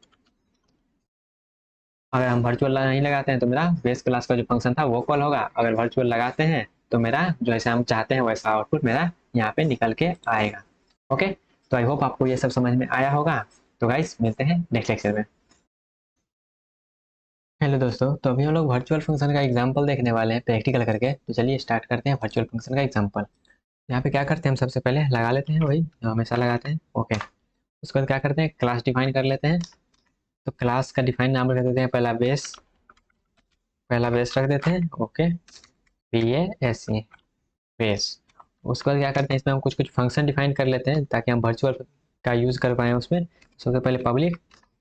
अगर हम वर्चुअल नहीं लगाते हैं तो मेरा बेस क्लास का जो फंक्शन था वो कॉल होगा, अगर वर्चुअल लगाते हैं तो मेरा जैसे हम चाहते हैं वैसा आउटपुट मेरा यहाँ पे निकल के आएगा। ओके, तो आई होप आपको ये सब समझ में आया होगा। तो गाइस मिलते हैं नेक्स्ट लेक्चर में। हेलो दोस्तों, तो अभी हम लोग वर्चुअल फंक्शन का एग्जांपल देखने वाले हैं प्रैक्टिकल करके। तो चलिए स्टार्ट करते हैं वर्चुअल फंक्शन का एग्जांपल। यहाँ पे क्या करते हैं, हम सबसे पहले लगा लेते हैं वही जो हमेशा लगाते हैं। ओके, उसके बाद क्या करते हैं, क्लास डिफाइन कर लेते हैं। तो क्लास का डिफाइन नाम रख देते हैं पहला बेस रख देते हैं। Okay, BASE base. उसके बाद क्या करते हैं, इसमें हम कुछ कुछ फंक्शन डिफाइन कर लेते हैं ताकि हम वर्चुअल का यूज़ कर पाएँ उसमें। सबसे पहले पब्लिक,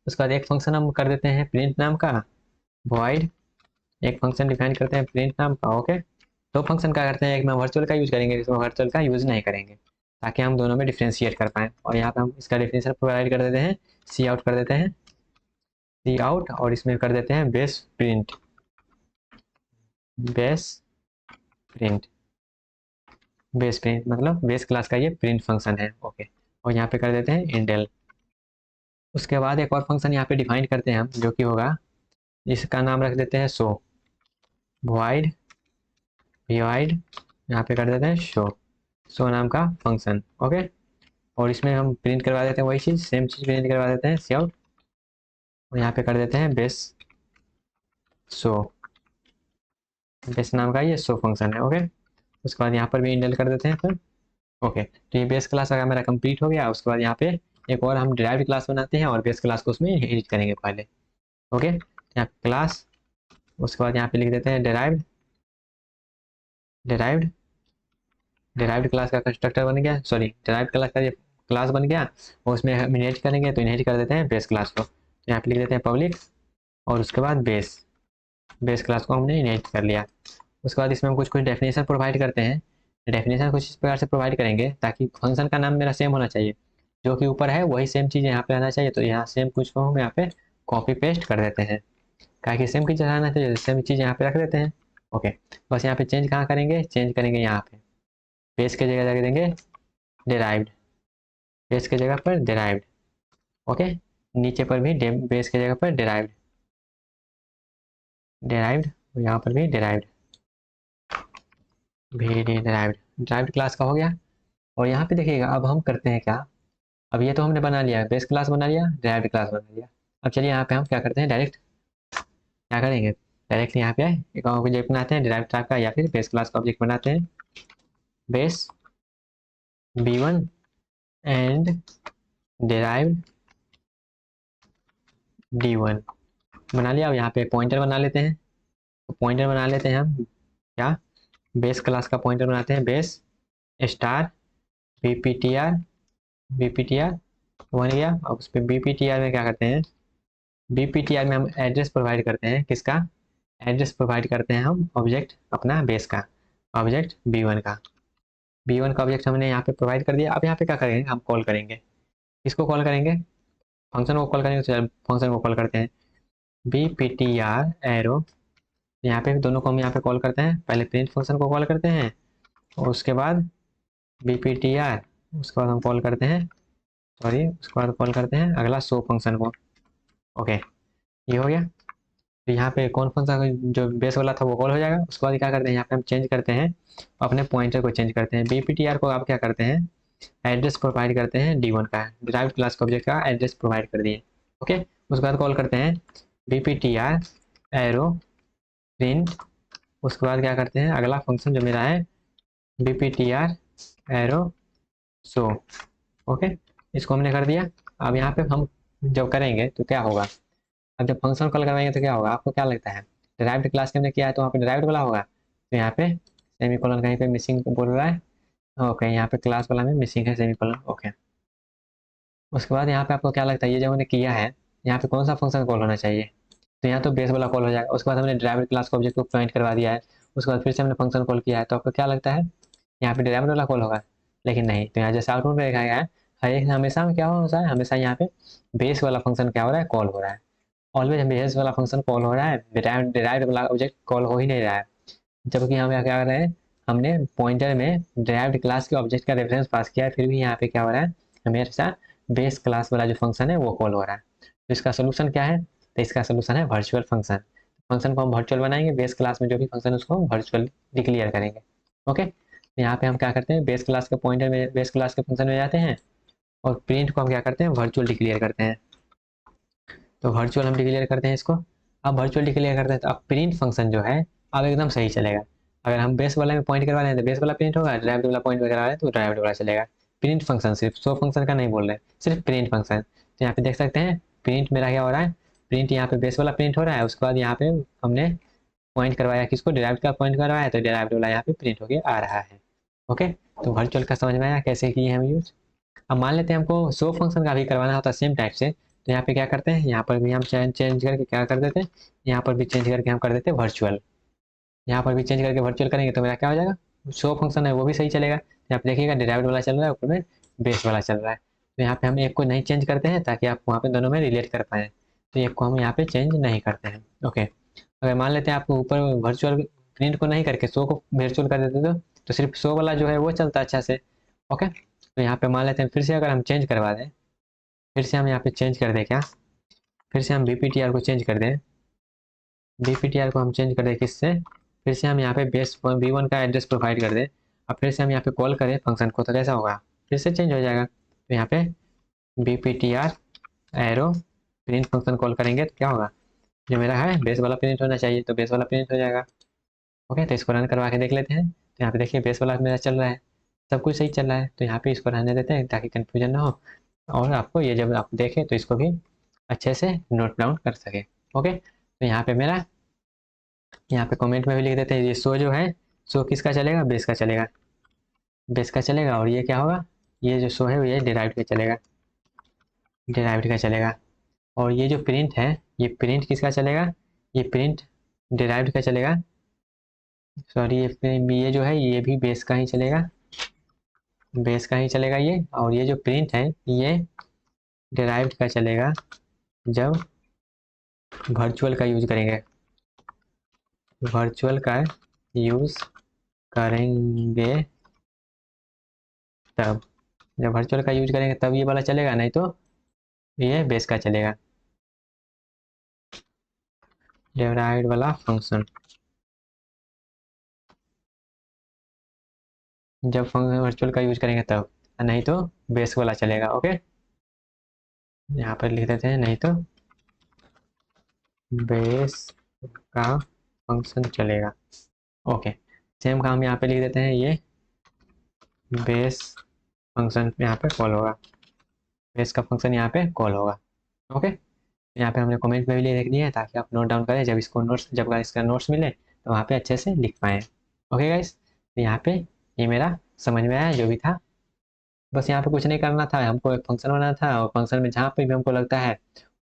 उसके बाद एक फंक्शन हम कर देते हैं प्रिंट नाम का, वॉइड, एक फंक्शन डिफाइन करते हैं प्रिंट नाम का। ओके, दो फंक्शन क्या करते हैं, एक में वर्चुअल का यूज करेंगे, इसमें वर्चुअल का यूज नहीं करेंगे, ताकि हम दोनों में डिफ्रेंशिएट कर पाएँ। और यहाँ पे हम इसका डिफिनेशन प्रोवाइड कर देते हैं, सी आउट कर देते हैं, सी आउट, और इसमें कर देते हैं base print, base print, base print मतलब बेस क्लास का ये प्रिंट फंक्शन है। ओके, और यहाँ पे कर देते हैं इंडेल। उसके बाद एक और फंक्शन यहाँ पे डिफाइन करते हैं हम, जो कि होगा, इसका नाम रख देते हैं शो, वॉइड, वाइड, यहाँ पे कर देते हैं शो नाम का फंक्शन। ओके, और इसमें हम प्रिंट करवा देते हैं वही चीज़, सेम चीज़ प्रिंट करवा देते हैं सी आउट, और यहाँ पे कर देते हैं बेस शो, बेस नाम का ये शो फंक्शन है। ओके, उसके बाद यहाँ पर भी इंडेल कर देते हैं फिर। ओके, तो ये बेस क्लास अगर मेरा कंप्लीट हो गया, उसके बाद यहाँ पे एक और हम डिराइव्ड क्लास बनाते हैं और बेस क्लास को उसमें एडिट करेंगे पहले। ओके, यहाँ क्लास, उसके बाद यहाँ पे लिख देते हैं डिराइव्ड, डिराइव्ड, डिराइव्ड क्लास का कंस्ट्रक्टर बन गया, सॉरी डिराइव्ड क्लास का ये क्लास बन गया, और उसमें हम इनहेरिट करेंगे, तो इनहेरिट कर देते हैं बेस क्लास को। तो यहाँ पे लिख देते हैं पब्लिक, और उसके बाद बेस, बेस क्लास को हमने इनहेरिट कर लिया। उसके बाद इसमें हम कुछ कुछ डेफिनेशन प्रोवाइड करते हैं। डेफिनेशन कुछ इस प्रकार से प्रोवाइड करेंगे ताकि फंक्शन का नाम मेरा सेम होना चाहिए, जो कि ऊपर है वही सेम चीज़ यहाँ पे आना चाहिए। तो यहाँ सेम कुछ को हम यहाँ पे कॉपी पेस्ट कर देते हैं, ताकि सेम की जगह आना चाहिए, सेम चीज़ यहाँ पे रख देते हैं। ओके, बस यहाँ पे चेंज कहाँ करेंगे, चेंज करेंगे यहाँ पे बेस के जगह रख देंगे डिराइव्ड, बेस के जगह पर डिराइव्ड। ओके, नीचे पर भी बेस के जगह पर डिराइव्ड, डिराइव्ड, यहाँ पर भी डिराइव्ड, भी डिराइव्ड, डिराइव्ड क्लास का हो गया। और यहाँ पे देखिएगा अब हम करते हैं क्या, अब ये तो हमने बना लिया, बेस क्लास बना लिया, डिराइव्ड क्लास बना लिया। अब चलिए यहाँ पे हम क्या करते हैं, डायरेक्ट क्या करेंगे, डायरेक्टली यहाँ पे एक ऑब्जेक्ट बनाते हैं डिराइव्ड टाइप का, या फिर बेस क्लास का ऑब्जेक्ट बनाते हैं, base B1 and derived D1 बना लिया। अब यहाँ पे पॉइंटर बना लेते हैं। तो पॉइंटर बना लेते हैं हम क्या, बेस क्लास का पॉइंटर बनाते हैं, बेस स्टार बीपीटीआर, बीपीटीआर बन गया। अब उस पर बीपीटीआर में क्या करते हैं, बीपीटीआर में हम एड्रेस प्रोवाइड करते हैं, किसका एड्रेस प्रोवाइड करते हैं हम, ऑब्जेक्ट अपना बेस का, ऑब्जेक्ट B1 का, B1 का ऑब्जेक्ट हमने यहाँ पे प्रोवाइड कर दिया। अब यहाँ पे क्या करेंगे, हम कॉल करेंगे, किसको कॉल करेंगे, फंक्शन को कॉल करेंगे। तो फंक्शन को कॉल करते हैं बीपीटीआर एरो, यहाँ पे दोनों को हम यहाँ पे कॉल करते हैं। पहले प्रिंट फंक्शन को कॉल करते हैं और उसके बाद बीपीटीआर, उसके बाद हम कॉल करते हैं, सॉरी उसके बाद कॉल करते हैं अगला शो फंक्शन को। ओके, ये हो गया। तो यहाँ पे कौन फंक्शन जो बेस वाला था वो कॉल हो जाएगा। उसके बाद क्या करते हैं, यहाँ पे हम चेंज करते हैं अपने पॉइंटर को, चेंज करते हैं बीपीटीआर को। आप क्या करते हैं, एड्रेस प्रोवाइड करते हैं D1 का, डिराइव्ड क्लास का ऑब्जेक्ट का एड्रेस प्रोवाइड कर दिए। ओके, उसके बाद कॉल करते हैं बीपीटीआर एरो प्रिंट। उसके बाद क्या करते हैं, अगला फंक्शन जो मेरा है बीपीटीआर एरो शो। ओके, इसको हमने कर दिया। अब यहाँ पे हम जब करेंगे तो क्या होगा, अब जब फंक्शन कॉल करवाएंगे तो क्या होगा, आपको क्या लगता है, डिराइव्ड क्लास के अंदर किया है तो वहाँ पे डिराइव्ड वाला होगा। तो यहाँ पे सेमीकोलन कहीं पे मिसिंग बोल रहा है। ओके, यहाँ पे क्लास वाला में मिसिंग है सेमीकोलन। ओके, उसके बाद यहाँ पे आपको क्या लगता है, ये जो हमने किया है यहाँ पे कौन सा फंक्शन कॉल होना चाहिए, तो यहाँ तो बेस वाला कॉल हो जाएगा। उसके बाद हमने डिराइव्ड क्लास को ऑब्जेक्ट को पॉइंट करवा दिया है, उसके बाद फिर से हमने फंक्शन कॉल किया है, तो आपको क्या लगता है यहाँ पे डिराइव्ड वाला कॉल होगा, लेकिन नहीं। तो यहाँ जैसे आउटपुट में देखा गया है, हर एक हमेशा में क्या होता है, हमेशा यहाँ पे बेस वाला फंक्शन क्या हो रहा है, कॉल हो रहा है। ऑलवेज बेस वाला फंक्शन कॉल हो रहा है, डिराइव्ड वाला ऑब्जेक्ट कॉल हो ही नहीं रहा है। जबकि हम यहाँ क्या कर रहे हैं, हमने पॉइंटर में डिराइव्ड क्लास के ऑब्जेक्ट का रेफरेंस पास किया है, फिर भी यहाँ पे क्या हो रहा है, हमेशा बेस क्लास वाला जो फंक्शन है वो कॉल हो रहा है। तो इसका सोल्यूशन क्या है, तो इसका सोल्यूशन है वर्चुअल फंक्शन। फंक्शन को हम वर्चुअल बनाएंगे, बेस क्लास में जो भी फंक्शन उसको हम वर्चुअल डिक्लेयर करेंगे। ओके, तो यहाँ पे हम क्या करते हैं, बेस क्लास के पॉइंटर में, बेस क्लास के फंक्शन में जाते हैं और प्रिंट को हम क्या करते हैं, वर्चुअल डिक्लेयर करते हैं। तो वर्चुअल हम डिक्लेयर करते हैं इसको। अब वर्चुअल डिक्लेयर करते हैं तो अब प्रिंट फंक्शन जो है अब एकदम सही चलेगा। अगर हम बेस वाले में पॉइंट करवा रहे हैं तो बेस वाला प्रिंट होगा, ड्राइव्ड वाला पॉइंट करवा रहे हैं तो ड्राइव्ड वाला चलेगा। प्रिंट फंक्शन, सिर्फ शो फंक्शन का नहीं बोल रहे हैं, सिर्फ प्रिंट फंक्शन। तो यहाँ पे देख सकते हैं प्रिंट मेरा क्या हो रहा है, प्रिंट यहाँ पे बेस वाला प्रिंट हो रहा है। उसके बाद यहाँ पे हमने पॉइंट करवाया किसको, डिराइव्ड का पॉइंट करवाया, तो डिराइव्ड वाला यहाँ पे प्रिंट होके आ रहा है। ओके, तो वर्चुअल का समझ में आया कैसे किए हम यूज। अब मान लेते हैं हमको शो फंक्शन का भी करवाना होता है सेम टाइप से, तो यहाँ पे क्या करते हैं, यहाँ पर भी हम चेंज करके क्या कर देते हैं, यहाँ पर भी चेंज करके हम कर देते हैं वर्चुअल। यहाँ पर भी चेंज करके वर्चुअल करेंगे तो मेरा क्या हो जाएगा, शो फंक्शन है वो भी सही चलेगा। यहाँ पे देखिएगा डिराइव्ड वाला चल रहा है, ऊपर में बेस वाला चल रहा है। तो यहाँ पे हम एक को नहीं चेंज करते हैं ताकि आप वहाँ पे दोनों में रिलेट कर पाए, तो एक को हम यहाँ पे चेंज नहीं करते हैं। ओके, अगर मान लेते हैं आपको ऊपर वर्चुअल प्रिंट को नहीं करके शो को वर्चुअल कर देते तो सिर्फ शो वाला जो है वो चलता अच्छा से। ओके, तो यहाँ पे मान लेते हैं फिर से अगर हम चेंज करवा दें, फिर से हम यहाँ पे चेंज कर दें क्या, फिर से हम बीपीटीआर को चेंज कर दें, बीपीटीआर को हम चेंज कर दें किससे, फिर से हम यहाँ पे बेस B1 का एड्रेस प्रोवाइड कर दें। अब फिर से हम यहाँ पे कॉल करें फंक्शन को तो कैसा होगा, फिर से चेंज हो जाएगा। तो यहाँ पे बीपीटीआर एरो प्रिंट फंक्शन कॉल करेंगे तो क्या होगा, जो मेरा है बेस वाला प्रिंट होना चाहिए तो बेस वाला प्रिंट हो जाएगा। ओके, तो इसको रन करवा के देख लेते हैं। तो यहाँ पे देखिए बेस वाला मेरा चल रहा है, सब कुछ सही चल रहा है। तो यहाँ पे इसको रहने देते हैं ताकि कंफ्यूजन ना हो, और आपको ये जब आप देखें तो इसको भी अच्छे से नोट डाउन कर सके। ओके, तो यहाँ पे मेरा, यहाँ पे कमेंट में भी लिख देते हैं, ये शो जो है, शो किसका चलेगा, बेस का चलेगा, बेस का चलेगा। और ये क्या होगा, ये जो शो है ये डिराइव्ड का चलेगा, डिराइव्ड का चलेगा। और ये जो प्रिंट है, ये प्रिंट किसका चलेगा, ये प्रिंट डिराइव्ड का चलेगा। सॉरी, ये जो है ये भी बेस का ही चलेगा, बेस का ही चलेगा ये। और ये जो प्रिंट है ये डिराइव्ड का चलेगा जब वर्चुअल का यूज करेंगे, वर्चुअल का यूज करेंगे तब, जब वर्चुअल का यूज करेंगे तब ये वाला चलेगा, नहीं तो ये बेस का चलेगा, डिराइव्ड वाला फंक्शन। जब वर्चुअल का यूज करेंगे तब, नहीं तो बेस वाला चलेगा। ओके, यहाँ पर लिख देते हैं नहीं तो बेस का फंक्शन चलेगा। ओके, सेम काम यहाँ पे लिख देते हैं, ये बेस फंक्शन यहाँ पे कॉल होगा, बेस का फंक्शन यहाँ पे कॉल होगा। ओके, यहाँ पे हमने कमेंट में भी लिख दिया है ताकि आप नोट डाउन करें, जब इसका नोट्स मिले तो वहाँ पे अच्छे से लिख पाएँ। ओके गाइस, तो यहाँ पे ये मेरा समझ में आया जो भी था। बस यहाँ पे कुछ नहीं करना था, हमको एक फंक्शन बनाना था और फंक्शन में जहाँ पे भी हमको लगता है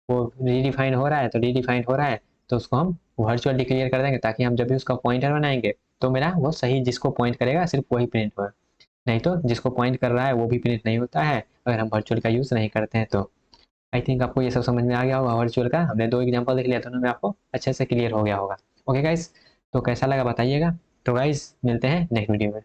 वो रीडिफाइन हो रहा है तो रीडिफाइन हो रहा है तो उसको हम वर्चुअल डिक्लेयर कर देंगे, ताकि हम जब भी उसका पॉइंटर बनाएंगे तो मेरा वो सही जिसको पॉइंट करेगा सिर्फ वही प्रिंट होगा, नहीं तो जिसको पॉइंट कर रहा है वो भी प्रिंट नहीं होता है अगर हम वर्चुअल का यूज़ नहीं करते हैं तो। आई थिंक आपको ये सब समझ में आ गया होगा वर्चुअल का, हमने 2 एग्जांपल देख लिया तो उनमें आपको अच्छे से क्लियर हो गया होगा। ओके गाइस, तो कैसा लगा बताइएगा। तो गाइस मिलते हैं नेक्स्ट वीडियो में।